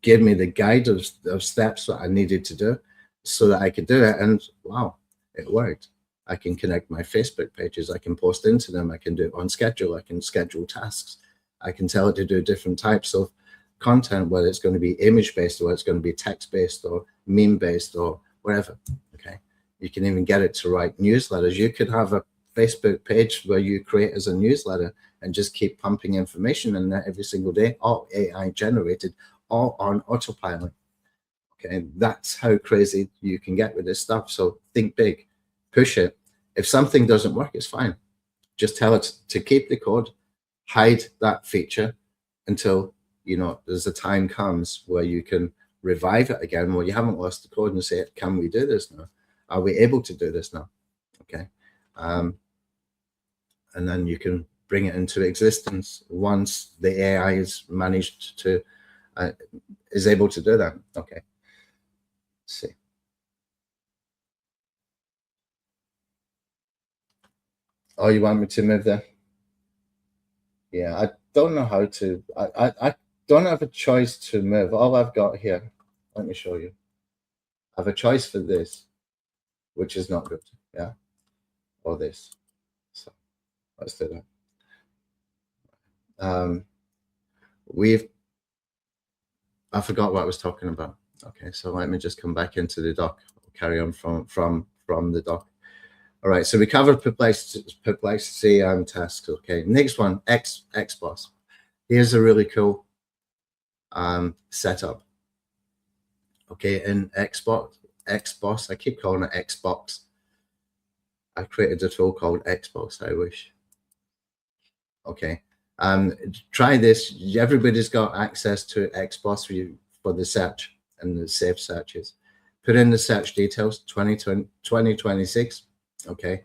gave me the guide of steps that I needed to do so that I could do it, and wow, it worked. I can connect my Facebook pages. I can post into them. I can do it on schedule. I can schedule tasks. I can tell it to do different types of content, whether it's going to be image-based or it's going to be text-based or meme-based or whatever. Okay, you can even get it to write newsletters. You could have a Facebook page where you create as a newsletter and just keep pumping information in there every single day, all AI generated, all on autopilot. Okay, that's how crazy you can get with this stuff. So think big, push it. If something doesn't work, it's fine. Just tell it to keep the code, hide that feature until there's a time comes where you can revive it again, where you haven't lost the code, and say, can we do this now? Are we able to do this now? Okay, and then you can bring it into existence once the AI is managed to is able to do that. Okay, let's see. Oh, you want me to move there? Yeah, I don't know how to. I don't have a choice to move. All I've got here, let me show you. I have a choice for this, which is not good, yeah, or this. So let's do that. I forgot what I was talking about. Okay, so let me just come back into the doc. I'll carry on from the doc. All right, so we covered perplexity and tasks. Okay, next one, Xbox. Here's a really cool setup. Okay, in Xbox, I keep calling it Xbox. I created a tool called Xbox, I wish. Okay, try this. Everybody's got access to Xbox for the search and the safe searches. Put in the search details, 2026. Okay,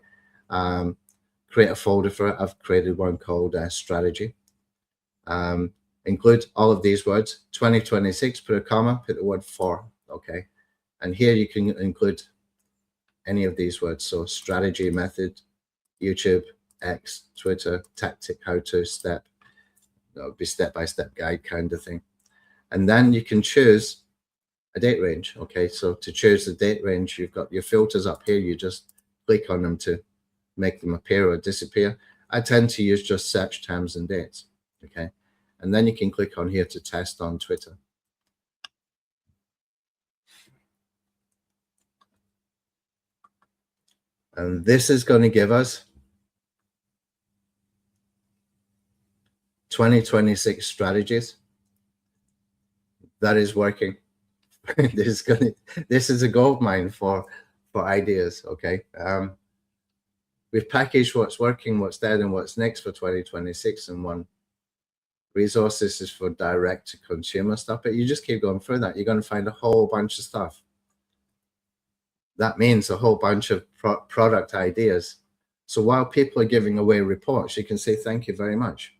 create a folder for it. I've created one called strategy. Include all of these words. 2026, put a comma, put the word for. Okay, and here you can include any of these words. So strategy, method, YouTube, X, Twitter, tactic, how to, step. That would be step-by-step guide kind of thing. And then you can choose a date range. Okay, so to choose the date range, you've got your filters up here. You just click on them to make them appear or disappear. I tend to use just search terms and dates. Okay, and then you can click on here to test on Twitter. And this is going to give us 2026 strategies. That is working. This is a gold mine for ideas. Okay, we've packaged what's working, what's dead, and what's next for 2026 in one. Resources is for direct to consumer stuff, but you just keep going through that. You're going to find a whole bunch of stuff. That means a whole bunch of product ideas. So while people are giving away reports, you can say, thank you very much.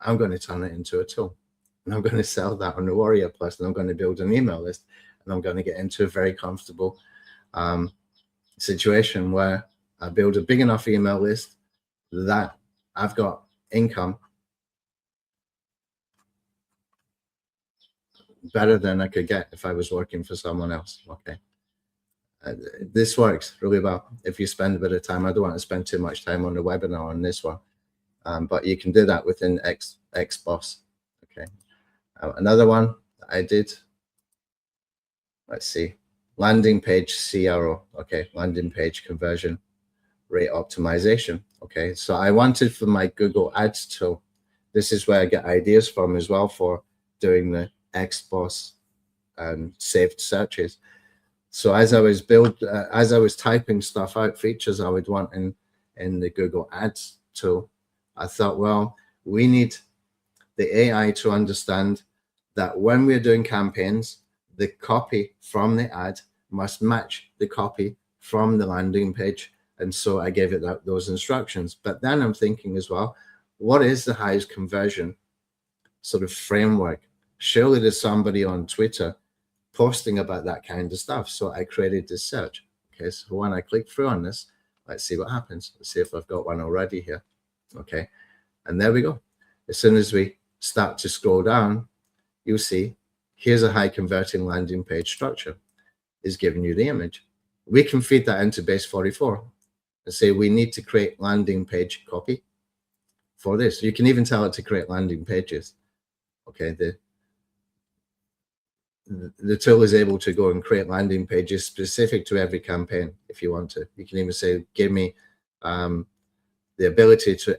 I'm going to turn it into a tool. And I'm going to sell that on the Warrior Plus, and I'm going to build an email list, and I'm going to get into a very comfortable situation where I build a big enough email list that I've got income better than I could get if I was working for someone else. Okay. This works really well if you spend a bit of time. I don't want to spend too much time on the webinar on this one, but you can do that within Xbox. Okay. Another one I did, let's see, landing page CRO. Okay, landing page conversion rate optimization. Okay, so I wanted for my Google Ads tool. This is where I get ideas from as well for doing the Xbox saved searches. So as I was typing stuff out, features I would want in the Google Ads tool, I thought, well, we need the AI to understand that when we're doing campaigns, the copy from the ad must match the copy from the landing page. And so I gave it those instructions. But then I'm thinking as well, what is the highest conversion sort of framework? Surely there's somebody on Twitter posting about that kind of stuff. So I created this search. Okay, so when I click through on this, let's see what happens. Let's see if I've got one already here. Okay, and there we go. As soon as we start to scroll down, you'll see here's a high converting landing page structure. Is giving you the image. We can feed that into base 44 and say we need to create landing page copy for this. You can even tell it to create landing pages. Okay, the tool is able to go and create landing pages specific to every campaign if you want to. You can even say, give me the ability to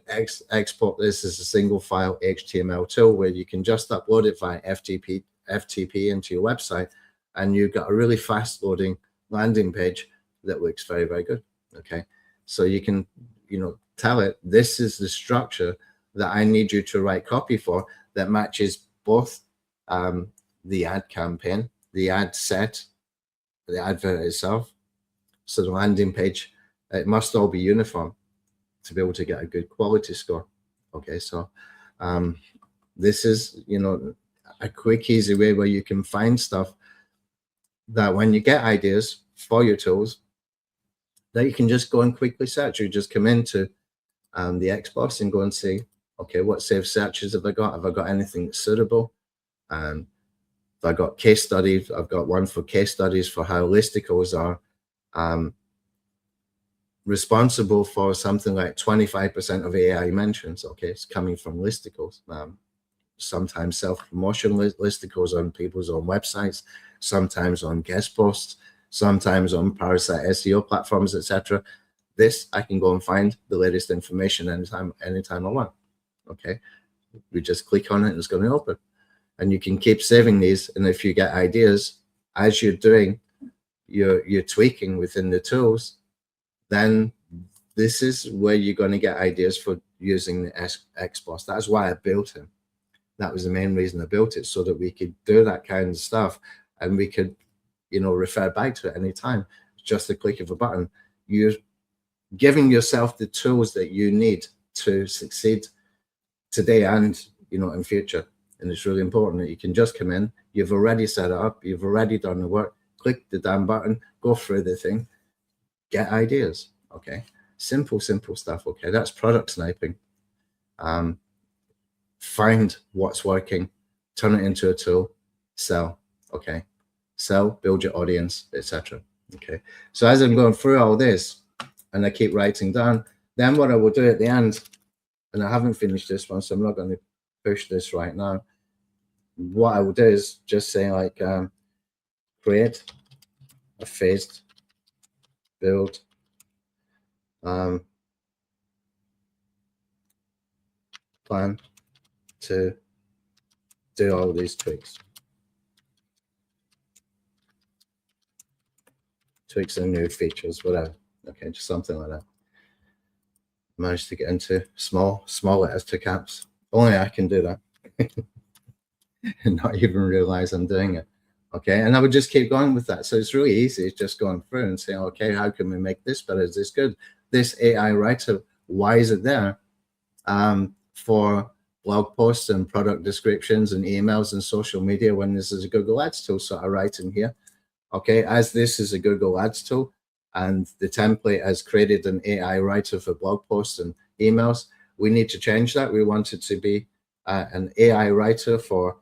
export this as a single file HTML tool where you can just upload it via FTP into your website, and you've got a really fast loading landing page that looks very, very good. Okay, so you can, tell it this is the structure that I need you to write copy for that matches both the ad campaign, the ad set, the advert itself. So the landing page, it must all be uniform to be able to get a good quality score. Okay, so this is, a quick, easy way where you can find stuff that when you get ideas for your tools, that you can just go and quickly search. You just come into the Xbox and go and see, okay, what saved searches have I got? Have I got anything that's suitable? I've got case studies. I've got one for case studies for how listicles are responsible for something like 25% of AI mentions. Okay, it's coming from listicles. Sometimes self-promotion listicles on people's own websites, sometimes on guest posts, sometimes on parasite SEO platforms, etc. This, I can go and find the latest information anytime I want. Okay, we just click on it and it's going to open. And you can keep saving these. And if you get ideas as you're doing your tweaking within the tools, then this is where you're going to get ideas for using the XBoss. That's why I built him. That was the main reason I built it, so that we could do that kind of stuff and we could, refer back to it anytime. Just a click of a button. You're giving yourself the tools that you need to succeed today and, in future. And it's really important that you can just come in. You've already set it up. You've already done the work. Click the damn button, go through the thing, get ideas. Okay. Simple stuff. Okay. That's product sniping. Find what's working, turn it into a tool, sell. Okay. Sell, build your audience, etc. Okay. So as I'm going through all this and I keep writing down, then what I will do at the end, and I haven't finished this one, so I'm not going to push this right now. What I will do is just say like, create a phased build plan to do all these tweaks and new features, whatever. Okay, just something like that. Managed to get into small letters to caps. Only I can do that. And not even realize I'm doing it. Okay, and I would just keep going with that. So it's really easy. It's just going through and saying, okay, how can we make this better? Is this good? This AI writer, why is it there? For blog posts and product descriptions and emails and social media, when this is a Google Ads tool. So I write in here, okay, as this is a Google Ads tool and the template has created an AI writer for blog posts and emails, we need to change that. We want it to be an AI writer for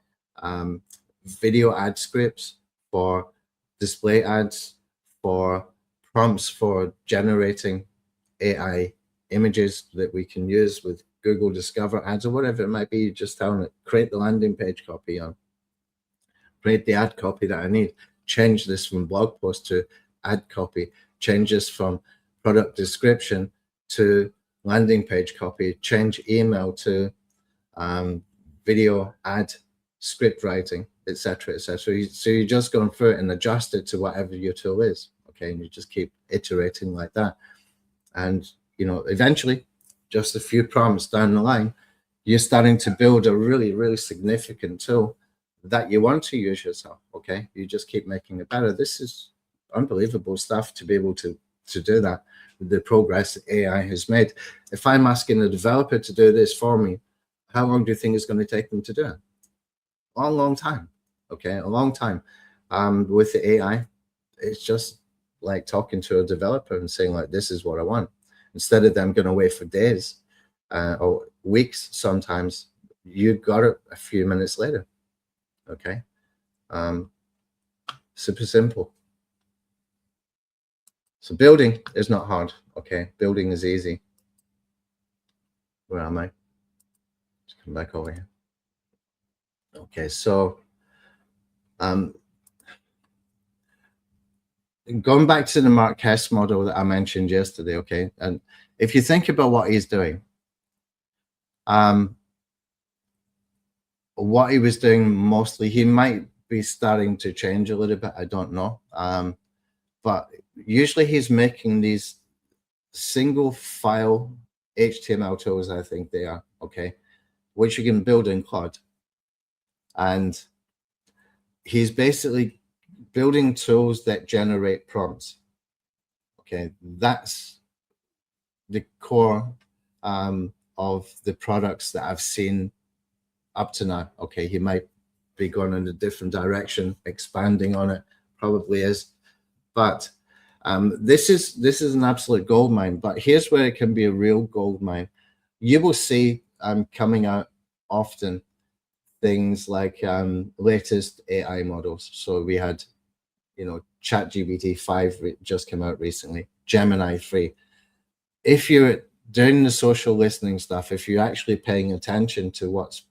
video ad scripts, for display ads, for prompts for generating AI images that we can use with Google Discover ads or whatever it might be. Just telling it, create the landing page copy on, create the ad copy that I need, change this from blog post to ad copy, change this from product description to landing page copy, change email to video ad script writing, etc., etc. So you're just going through it and adjust it to whatever your tool is. Okay, and you just keep iterating like that. And eventually, just a few prompts down the line, you're starting to build a really significant tool that you want to use yourself. Okay, you just keep making it better. This is unbelievable stuff to be able to do that with the progress AI has made. If I'm asking a developer to do this for me, how long do you think it's going to take them to do it? Long time. Okay, a long time. With the AI, it's just like talking to a developer and saying like, this is what I want. Instead of them going to wait for days or weeks, sometimes you got it a few minutes later. Okay, super simple. So building is not hard. Okay, building is easy. Where am I? Let's come back over here. Okay, so going back to the Mark Hess model that I mentioned yesterday, okay, and if you think about what he's doing, what he was doing mostly, he might be starting to change a little bit, I don't know, but usually he's making these single file HTML tools, I think they are, okay, which you can build in Claude. And he's basically building tools that generate prompts. Okay, that's the core of the products that I've seen up to now. Okay, he might be going in a different direction, expanding on it, probably is, but this is an absolute gold mine. But here's where it can be a real gold mine. You will see coming out often things like latest AI models. So we had, you know, ChatGPT 5 just came out recently, Gemini 3. If you're doing the social listening stuff, if you're actually paying attention to what's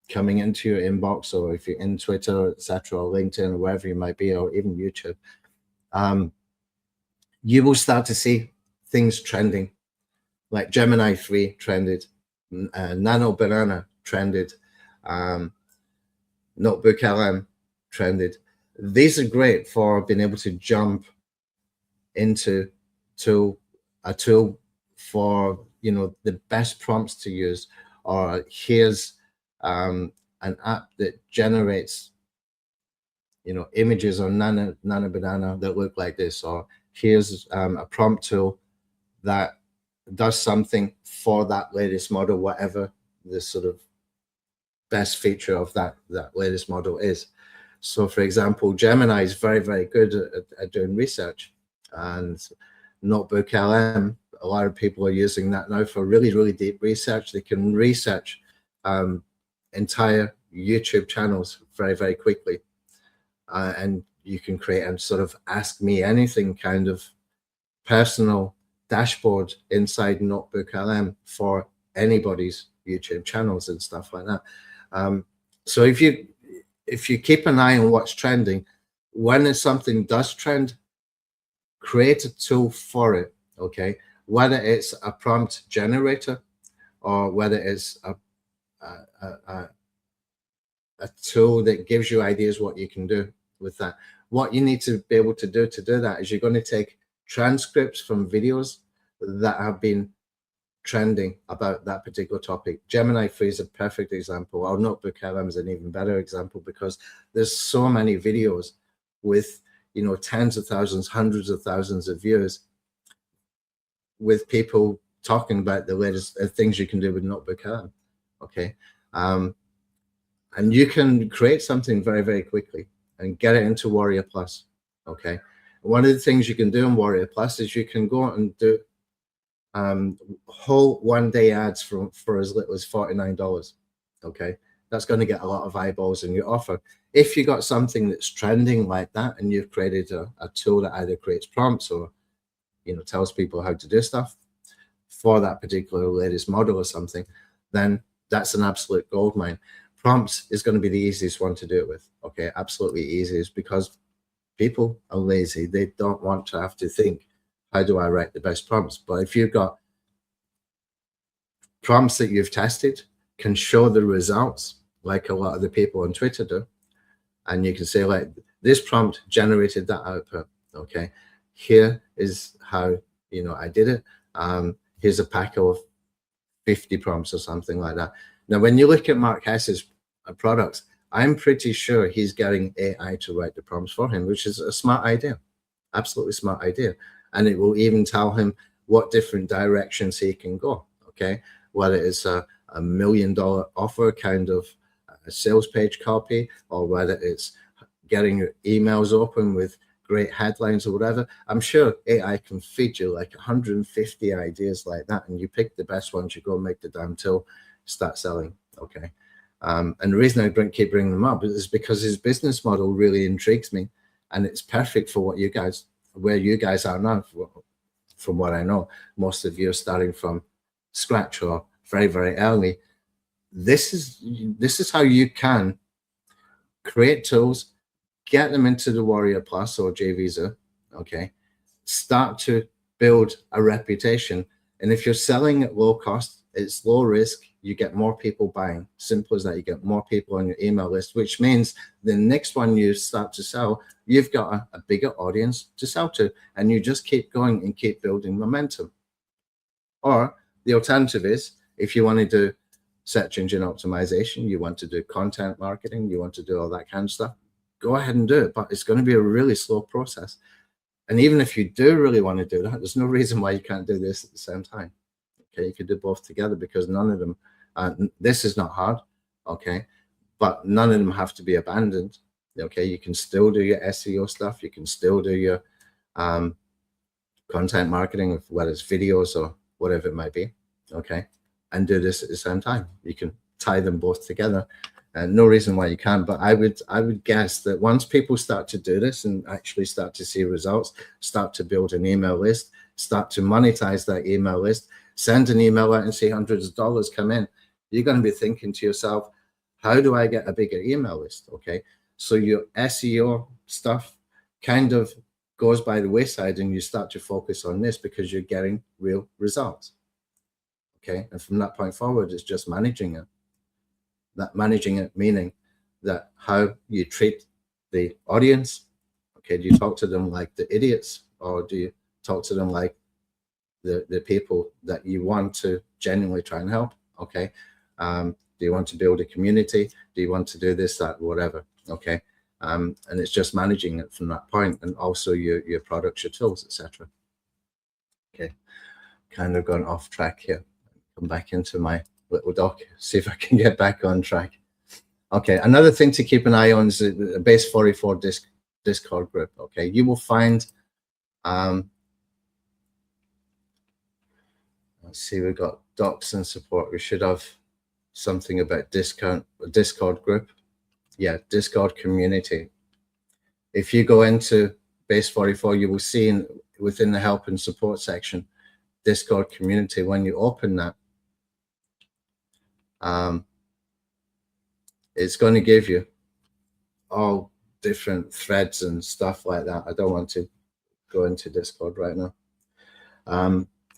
coming into your inbox, or if you're in Twitter, etc., or LinkedIn, or wherever you might be, or even YouTube, you will start to see things trending. Like Gemini 3 trended, Nano Banana trended, Notebook LM trended. These are great for being able to jump into a tool for, you know, the best prompts to use, or here's an app that generates, you know, images on Nano Banana that look like this, or here's a prompt tool that does something for that latest model, whatever the sort of best feature of that latest model is. So for example, Gemini is very, very good at doing research, and Notebook LM, a lot of people are using that now for really, really deep research. They can research entire YouTube channels very, very quickly. And you can create and sort of ask me anything kind of personal dashboard inside Notebook LM for anybody's YouTube channels and stuff like that. So if you keep an eye on what's trending, when something does trend, create a tool for it, okay? Whether it's a prompt generator, or whether it's a tool that gives you ideas what you can do with that. What you need to be able to do that is you're going to take transcripts from videos that have been trending about that particular topic. Gemini 3 is a perfect example. Our Notebook LM is an even better example, because there's so many videos with, you know, tens of thousands, hundreds of thousands of views, with people talking about the latest things you can do with Notebook LM. Okay. And you can create something very, very quickly and get it into Warrior Plus. Okay. One of the things you can do in Warrior Plus is you can go out and do whole one-day ads for as little as $49. Okay. That's going to get a lot of eyeballs in your offer. If you got something that's trending like that, and you've created a tool that either creates prompts or, you know, tells people how to do stuff for that particular latest model or something, then that's an absolute goldmine. Prompts is going to be the easiest one to do it with. Okay, absolutely easiest, because people are lazy. They don't want to have to think, how do I write the best prompts? But if you've got prompts that you've tested, can show the results, like a lot of the people on Twitter do, and you can say, like, this prompt generated that output. Okay, here is how, you know, I did it. Here's a pack of 50 prompts or something like that. Now, when you look at Mark Hess's products, I'm pretty sure he's getting AI to write the prompts for him, which is a smart idea, absolutely smart idea. And it will even tell him what different directions he can go. Okay, whether it's a $1 million offer kind of a sales page copy, or whether it's getting your emails open with great headlines or whatever. I'm sure AI can feed you like 150 ideas like that, and you pick the best ones, you go and make the damn tool, start selling. Okay. And the reason I keep bringing them up is because his business model really intrigues me, and it's perfect for what you guys, where you guys are now. From what I know, most of you are starting from scratch or very, very early. This is how you can create tools, get them into the Warrior Plus or J Visa. Okay, start to build a reputation. And if you're selling at low cost, it's low risk, you get more people buying. Simple as that. You get more people on your email list, which means the next one you start to sell, you've got a bigger audience to sell to, and you just keep going and keep building momentum. Or the alternative is, if you want to do search engine optimization, you want to do content marketing, you want to do all that kind of stuff, go ahead and do it, but it's going to be a really slow process. And even if you do really want to do that, there's no reason why you can't do this at the same time. Okay, you could do both together, because none of them, this is not hard, okay, but none of them have to be abandoned. Okay, you can still do your SEO stuff, you can still do your content marketing, whether it's videos or whatever it might be, okay, and do this at the same time. You can tie them both together and no reason why you can't. But I would guess that once people start to do this and actually start to see results, start to build an email list, start to monetize that email list, send an email out and see hundreds of dollars come in, you're going to be thinking to yourself, how do I get a bigger email list? Okay, so your SEO stuff kind of goes by the wayside and you start to focus on this because you're getting real results. Okay, and from that point forward, it's just managing it. That managing it meaning that how you treat the audience. Okay, do you talk to them like the idiots, or do you talk to them like the people that you want to genuinely try and help? Okay, do you want to build a community? Do you want to do this, that, whatever? Okay, and it's just managing it from that point, and also your products, your tools, etc. Okay, kind of gone off track here. Come back into my little doc, see if I can get back on track. Okay, another thing to keep an eye on is the base 44 Discord group. Okay, you will find, let's see, we've got docs and support. We should have something about Discord group. Yeah, Discord community. If you go into base 44, you will see within the help and support section, Discord community. When you open that, it's going to give you all different threads and stuff like that. I don't want to go into Discord right now.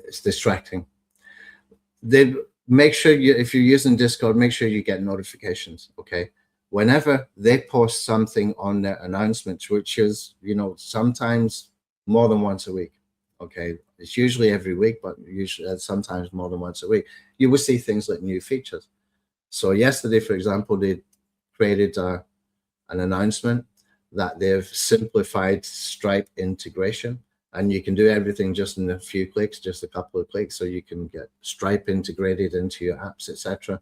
It's distracting. They make sure if you're using Discord, make sure you get notifications. Okay, whenever they post something on their announcements, which is, you know, sometimes more than once a week. Okay, it's usually every week, but usually sometimes more than once a week, you will see things like new features. So yesterday, for example, they created an announcement that they've simplified Stripe integration, and you can do everything just in a few clicks, just a couple of clicks. So you can get Stripe integrated into your apps, etc.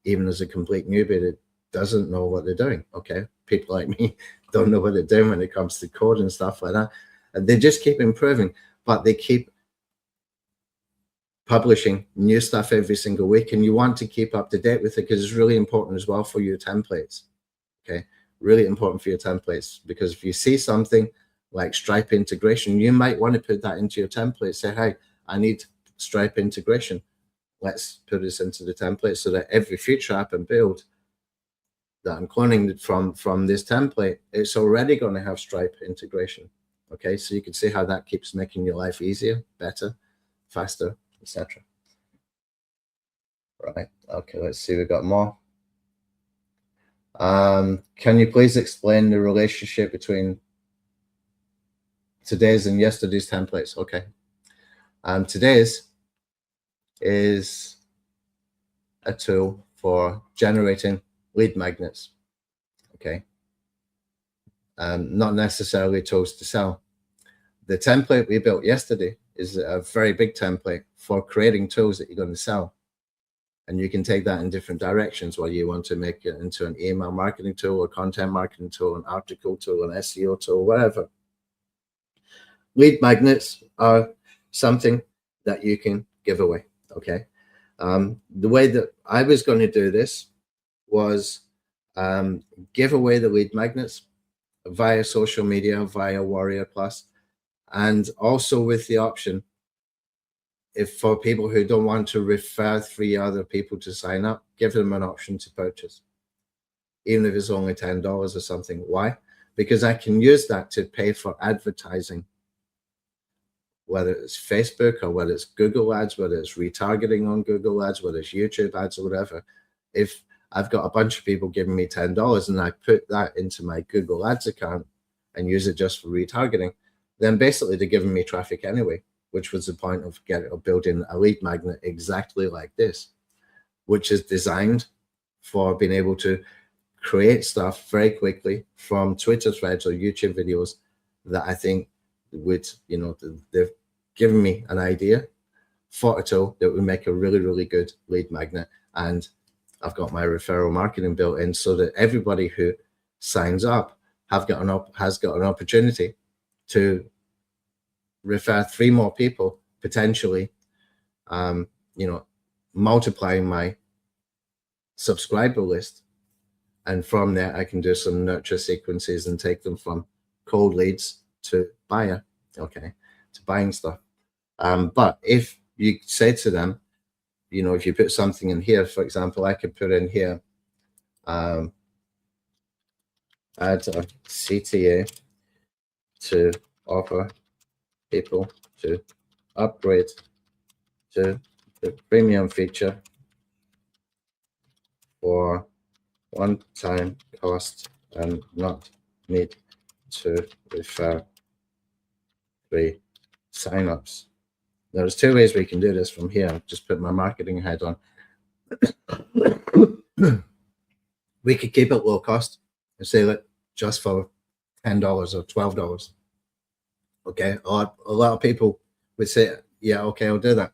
Even as a complete newbie that doesn't know what they're doing. Okay, people like me don't know what they're doing when it comes to code and stuff like that. And they just keep improving, but they keep publishing new stuff every single week, and you want to keep up to date with it because it's really important as well for your templates. Okay, really important for your templates, because if you see something like Stripe integration, you might want to put that into your template. Say, hey, I need Stripe integration. Let's put this into the template so that every future app and build that I'm cloning from this template, it's already going to have Stripe integration. Okay, so you can see how that keeps making your life easier, better, faster, etc. Right. Okay, let's see, we've got more. Can you please explain the relationship between today's and yesterday's templates? Okay. Today's is a tool for generating lead magnets. Okay. Not necessarily tools to sell. The template we built yesterday is a very big template for creating tools that you're going to sell. And you can take that in different directions, whether you want to make it into an email marketing tool, a content marketing tool, an article tool, an SEO tool, whatever. Lead magnets are something that you can give away. Okay. The way that I was going to do this was give away the lead magnets via social media, via Warrior Plus, and also with the option, if for people who don't want to refer 3 other people to sign up, give them an option to purchase, even if it's only $10 or something. Why? Because I can use that to pay for advertising, whether it's Facebook or whether it's Google ads, whether it's retargeting on Google ads, whether it's YouTube ads or whatever. If I've got a bunch of people giving me $10 and I put that into my Google ads account and use it just for retargeting, then basically they're giving me traffic anyway, which was the point of building a lead magnet exactly like this, which is designed for being able to create stuff very quickly from Twitter threads or YouTube videos that I think would, you know, they've given me an idea for a tool that would make a really, really good lead magnet. And I've got my referral marketing built in so that everybody who signs up has got an opportunity to refer 3 more people, potentially, you know, multiplying my subscriber list. And from there, I can do some nurture sequences and take them from cold leads to buyer, okay, to buying stuff. But if you say to them, you know, if you put something in here, for example, I could put in here, add a CTA to offer people to upgrade to the premium feature for one-time cost and not need to refer free signups. There's two ways we can do this from here. I'll just put my marketing head on. We could keep it low cost and say that just for $10 or $12. Okay, or a lot of people would say, yeah, okay, I'll do that.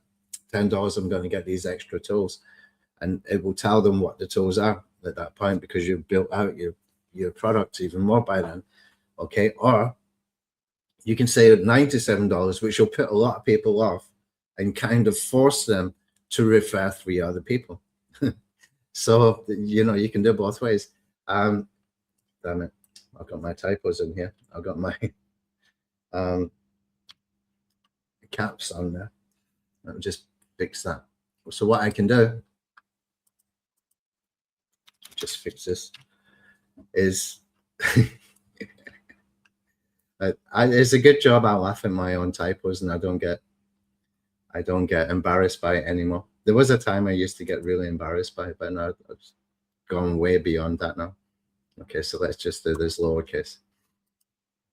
$10, I'm going to get these extra tools, and it will tell them what the tools are at that point, because you've built out your product even more by then. Okay, or you can say $97, which will put a lot of people off and kind of force them to refer 3 other people. So, you know, you can do both ways. Damn it, I've got my typos in here. I've got my caps on there. Let me just fix that. So what I can do, just fix this, is it's a good job I laugh at my own typos and I don't get embarrassed by it anymore. There was a time I used to get really embarrassed by it, but now I've gone way beyond that now. Okay, so let's just do this lowercase.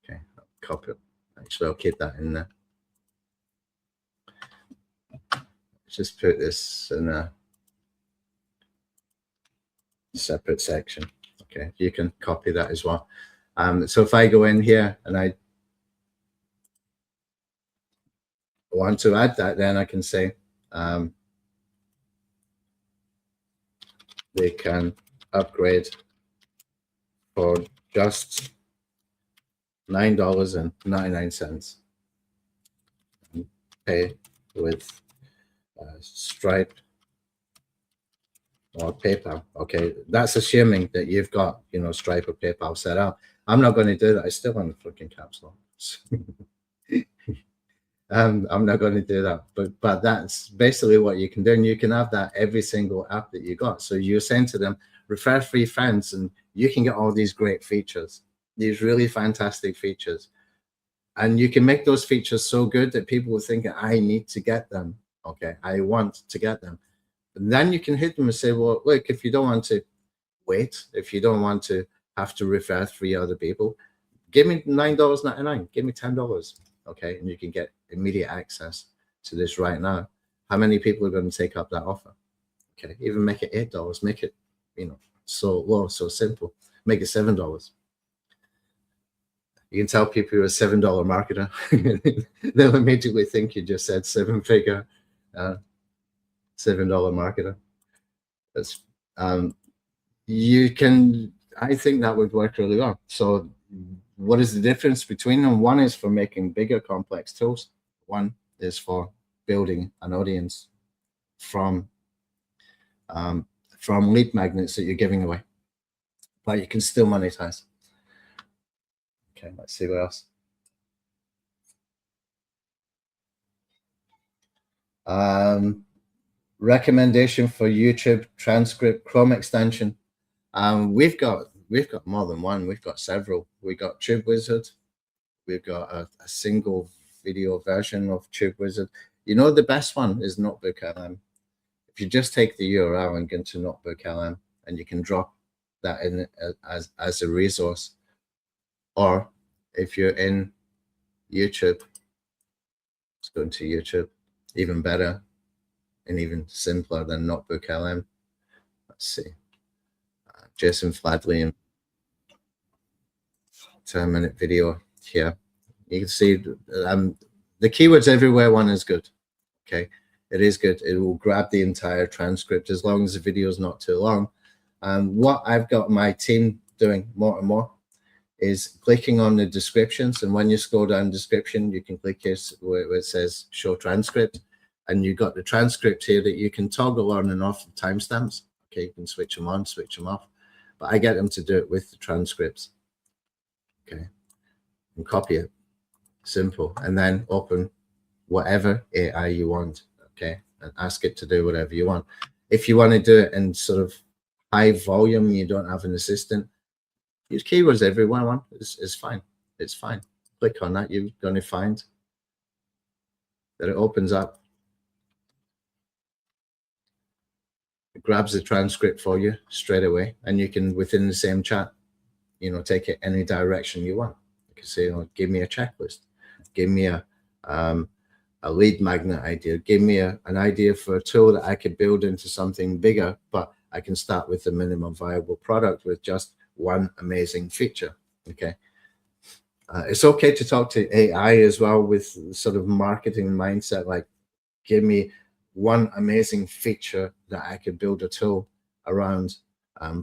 Okay, I'll copy it. Actually, I'll keep that in there. Just put this in a separate section. Okay, you can copy that as well. So if I go in here and I want to add that, then I can say they can upgrade for just $9.99 and pay with Stripe or PayPal. Okay, that's assuming that you've got, you know, Stripe or PayPal set up. I'm not going to do that. It's still on the fucking caps lock. I'm not going to do that, but that's basically what you can do, and you can have that every single app that you got. So you send to them, refer free friends, and you can get all these great features, these really fantastic features, and you can make those features so good that people will think, I need to get them. Okay, I want to get them. And then you can hit them and say, well, look, if you don't want to wait, if you don't want to have to refer 3 other people, give me $9.99, give me $10. Okay, and you can get immediate access to this right now. How many people are going to take up that offer? Okay, even make it $8, make it, you know, so low, so simple. Make it $7. You can tell people you're a $7 marketer. They'll immediately think you just said 7-figure, $7 marketer. That's you can. I think that would work really well. So what is the difference between them? One is for making bigger, complex tools. One is for building an audience from lead magnets that you're giving away, but you can still monetize. Okay, let's see what else. Recommendation for YouTube transcript Chrome extension. We've got more than one. We've got several. We got Tube Wizard. We've got a single video version of Tube Wizard. You know, the best one is Notebook LM. If you just take the URL and get to Notebook LM, and you can drop that in as a resource. Or if you're in YouTube, let's go into YouTube, even better and even simpler than Notebook LM. Let's see. Jason Fladley, 10-minute video here. You can see the keywords everywhere one is good. Okay, it is good. It will grab the entire transcript as long as the video is not too long. What I've got my team doing more and more is clicking on the descriptions, and when you scroll down description, you can click here where it says show transcript, and you've got the transcript here that you can toggle on and off timestamps. Okay, you can switch them on, switch them off, but I get them to do it with the transcripts. Okay, and copy it, simple, and then open whatever AI you want. Okay, and ask it to do whatever you want. If you want to do it in sort of high volume, you don't have an assistant, use keywords everyone. It's fine. It's fine. Click on that, you're going to find that it opens up. It grabs the transcript for you straight away, and you can, within the same chat, take it any direction you want. You can say, give me a checklist, give me a lead magnet idea, give me an idea for a tool that I could build into something bigger, but I can start with the minimum viable product with just one amazing feature. Okay. It's okay to talk to AI as well with sort of marketing mindset, like give me one amazing feature that I could build a tool around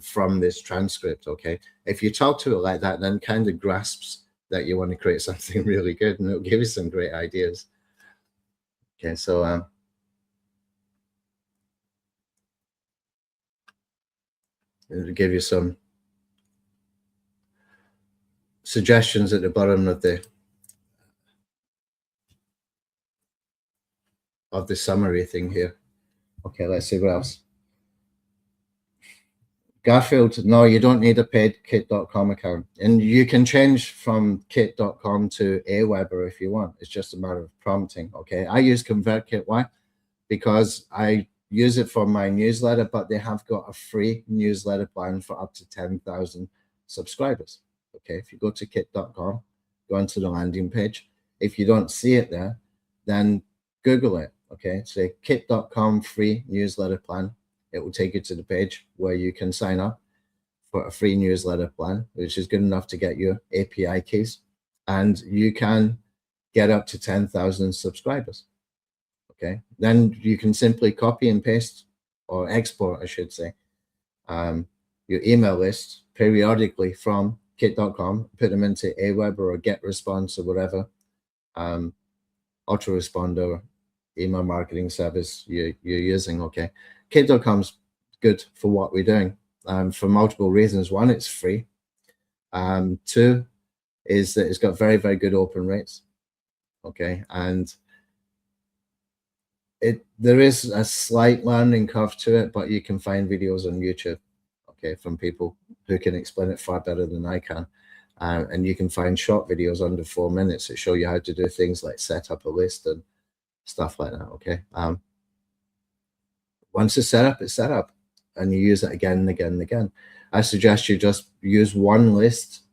from this transcript. Okay, if you talk to it like that, then kind of grasps that you want to create something really good, and it'll give you some great ideas. Okay, so it'll give you some suggestions at the bottom of the summary thing here. Okay, let's see what else. Garfield, no, you don't need a paid kit.com account. And you can change from kit.com to Aweber if you want. It's just a matter of prompting. Okay, I use ConvertKit. Why? Because I use it for my newsletter, but they have got a free newsletter plan for up to 10,000 subscribers. Okay, if you go to kit.com, go onto the landing page. If you don't see it there, then Google it. Okay, say kit.com free newsletter plan. It will take you to the page where you can sign up for a free newsletter plan, which is good enough to get your API keys, and you can get up to 10,000 subscribers. Okay, then you can simply copy and paste, or export, I should say, your email list periodically from kit.com, put them into Aweber or GetResponse or whatever autoresponder email marketing service you're using. Okay, kit.com's good for what we're doing for multiple reasons. One, it's free. Two is that it's got very, very good open rates. Okay, and there is a slight learning curve to it, but you can find videos on YouTube, okay, from people who can explain it far better than I can. And you can find short videos under 4 minutes that show you how to do things like set up a list and stuff like that. Okay. Once it's set up, and you use it again and again and again. I suggest you just use one list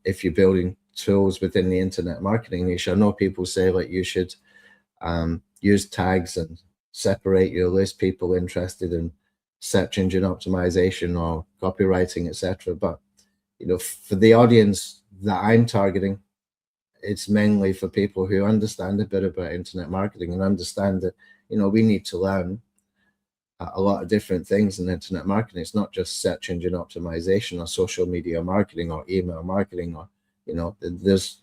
if you're building tools within the internet marketing niche. I know people say like you should use tags and separate your list, people interested in search engine optimization or copywriting, etc. But for the audience that I'm targeting, it's mainly for people who understand a bit about internet marketing and understand that we need to learn a lot of different things in internet marketing. It's not just search engine optimization or social media marketing or email marketing, or there's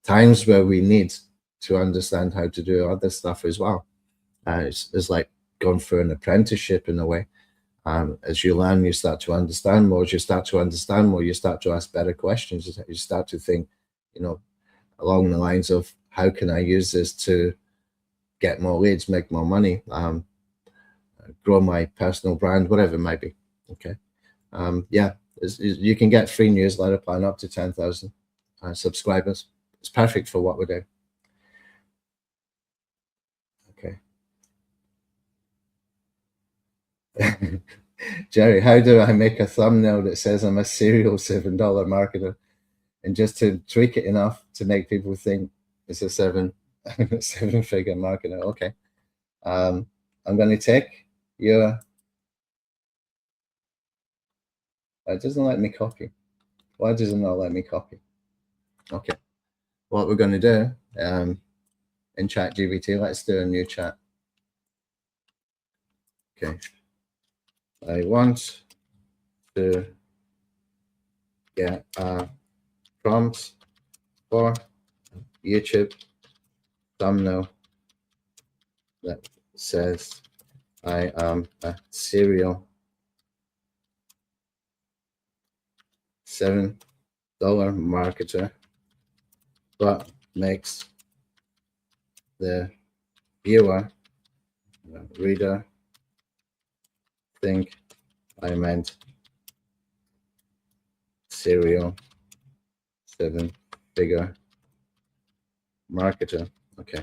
times where we need to understand how to do other stuff as well. It's like going through an apprenticeship in a way. As you learn, you start to understand more. As you start to understand more, you start to ask better questions. You start to think, along the lines of, how can I use this to get more leads, make more money, grow my personal brand, whatever it might be. Okay. Yeah, you can get free newsletter plan up to 10,000 subscribers. It's perfect for what we're doing. Okay. Jerry, how do I make a thumbnail that says I'm a serial $7 marketer, and just to tweak it enough to make people think it's a seven-figure marketer? Okay. I'm going to take your, it doesn't let me copy. Why does it not let me copy? Okay. What we're going to do in ChatGPT, let's do a new chat. Okay. I want to get a prompt for YouTube thumbnail that says I am a serial $7 marketer, but makes the viewer, reader, think I meant serial 7-figure marketer. Okay,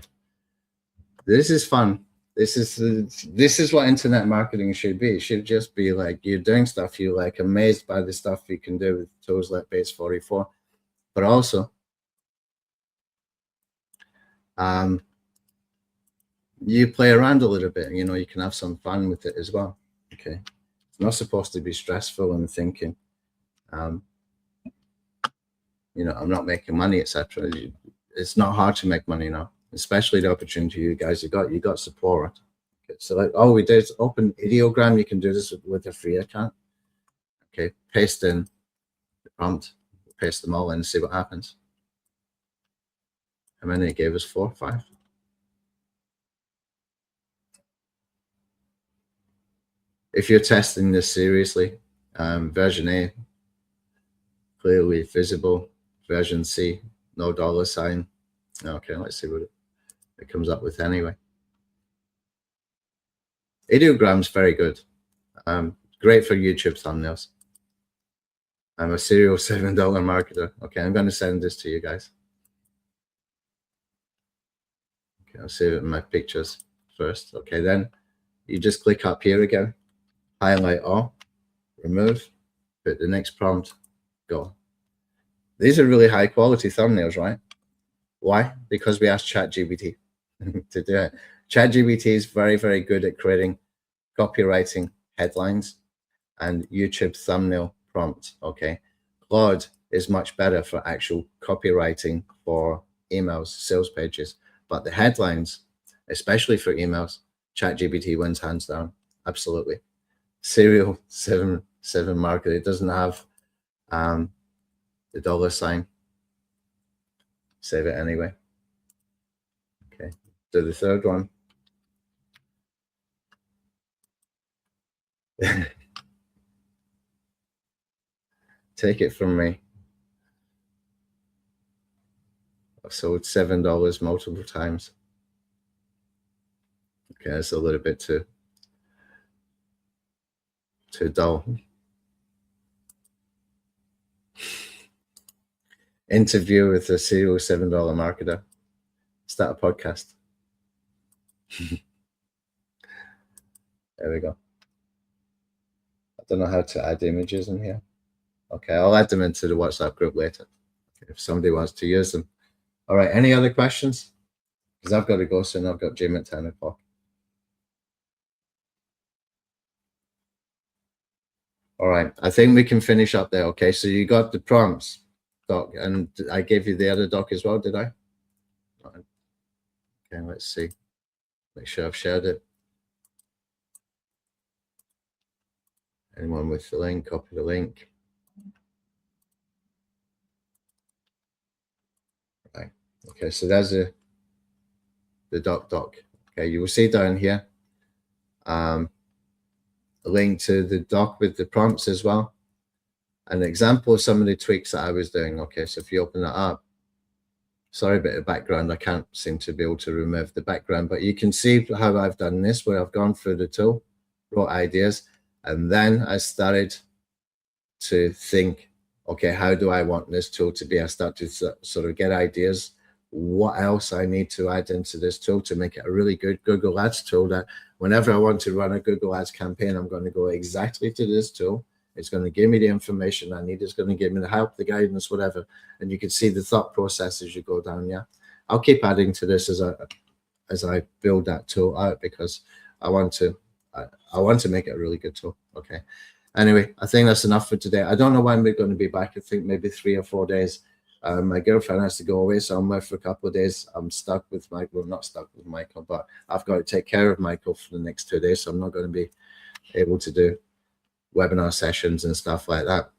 this is fun. This is what internet marketing should be. It should just be like you're doing stuff you like, amazed by the stuff you can do with tools like Base 44, but also you play around a little bit. You know, you can have some fun with it as well. Okay, it's not supposed to be stressful and thinking. You know, I'm not making money, etc. It's not hard to make money now, especially the opportunity you guys have got. You got support. Okay, so like all we did is open ideogram. You can do this with a free account. Okay, paste in the prompt, paste them all in and see what happens. How many it gave us? 4, 5. If you're testing this seriously, version A, clearly visible. Version C, no $sign. Okay, let's see what it comes up with anyway. Ideogram's very good. Great for YouTube thumbnails. I'm a serial $7 marketer. Okay, I'm going to send this to you guys. Okay, I'll save it in my pictures first. Okay, then you just click up here again, highlight all, remove, put the next prompt, go. These are really high quality thumbnails, right? Why? Because we asked ChatGPT to do it. ChatGPT is very, very good at creating copywriting headlines and YouTube thumbnail prompts. Okay, Claude is much better for actual copywriting for emails, sales pages, but the headlines, especially for emails, ChatGPT wins hands down. Absolutely. Serial 7 market. It doesn't have the $sign. Save it anyway. Okay, do the third one. Take it from me. I've sold $7 multiple times. Okay, that's a little bit too dull. Interview with a serial $7 marketer. Start a podcast. There we go. I don't know how to add images in here. Okay, I'll add them into the WhatsApp group later if somebody wants to use them. All right, any other questions? Because I've got to go soon. I've got gym at 10 o'clock. All right, I think we can finish up there. Okay, so you got the prompts, Doc, and I gave you the other doc as well, did I? Okay, let's see. Make sure I've shared it. Anyone with the link, copy the link. Right. Okay, so there's the doc. Okay, you will see down here a link to the doc with the prompts as well. An example of some of the tweaks that I was doing. Okay, so if you open that up, sorry about the background, I can't seem to be able to remove the background, but you can see how I've done this, where I've gone through the tool, wrote ideas, and then I started to think, okay, how do I want this tool to be? I start to sort of get ideas, what else I need to add into this tool to make it a really good Google Ads tool that whenever I want to run a Google Ads campaign, I'm going to go exactly to this tool. It's going to give me the information I need. It's going to give me the help, the guidance, whatever. And you can see the thought process as you go down. Yeah, I'll keep adding to this as I build that tool out, because I want to make it a really good tool. Okay. Anyway, I think that's enough for today. I don't know when we're going to be back. I think maybe 3 or 4 days. My girlfriend has to go away somewhere for a couple of days. I'm stuck with Michael. Well, not stuck with Michael, but I've got to take care of Michael for the next 2 days. So I'm not going to be able to do webinar sessions and stuff like that.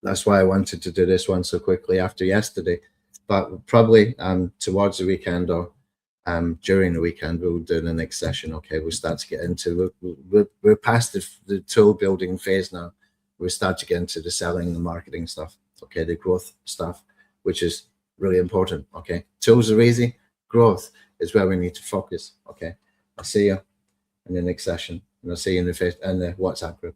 That's why I wanted to do this one so quickly after yesterday. But probably towards the weekend or during the weekend. We'll do the next session. Okay, we'll start to get into, we're past the tool building phase now. We'll start to get into the selling, the marketing stuff. Okay, the growth stuff, which is really important. Okay, tools are easy. Growth is where we need to focus. Okay, I'll see you in the next session, and I'll see you in the WhatsApp group.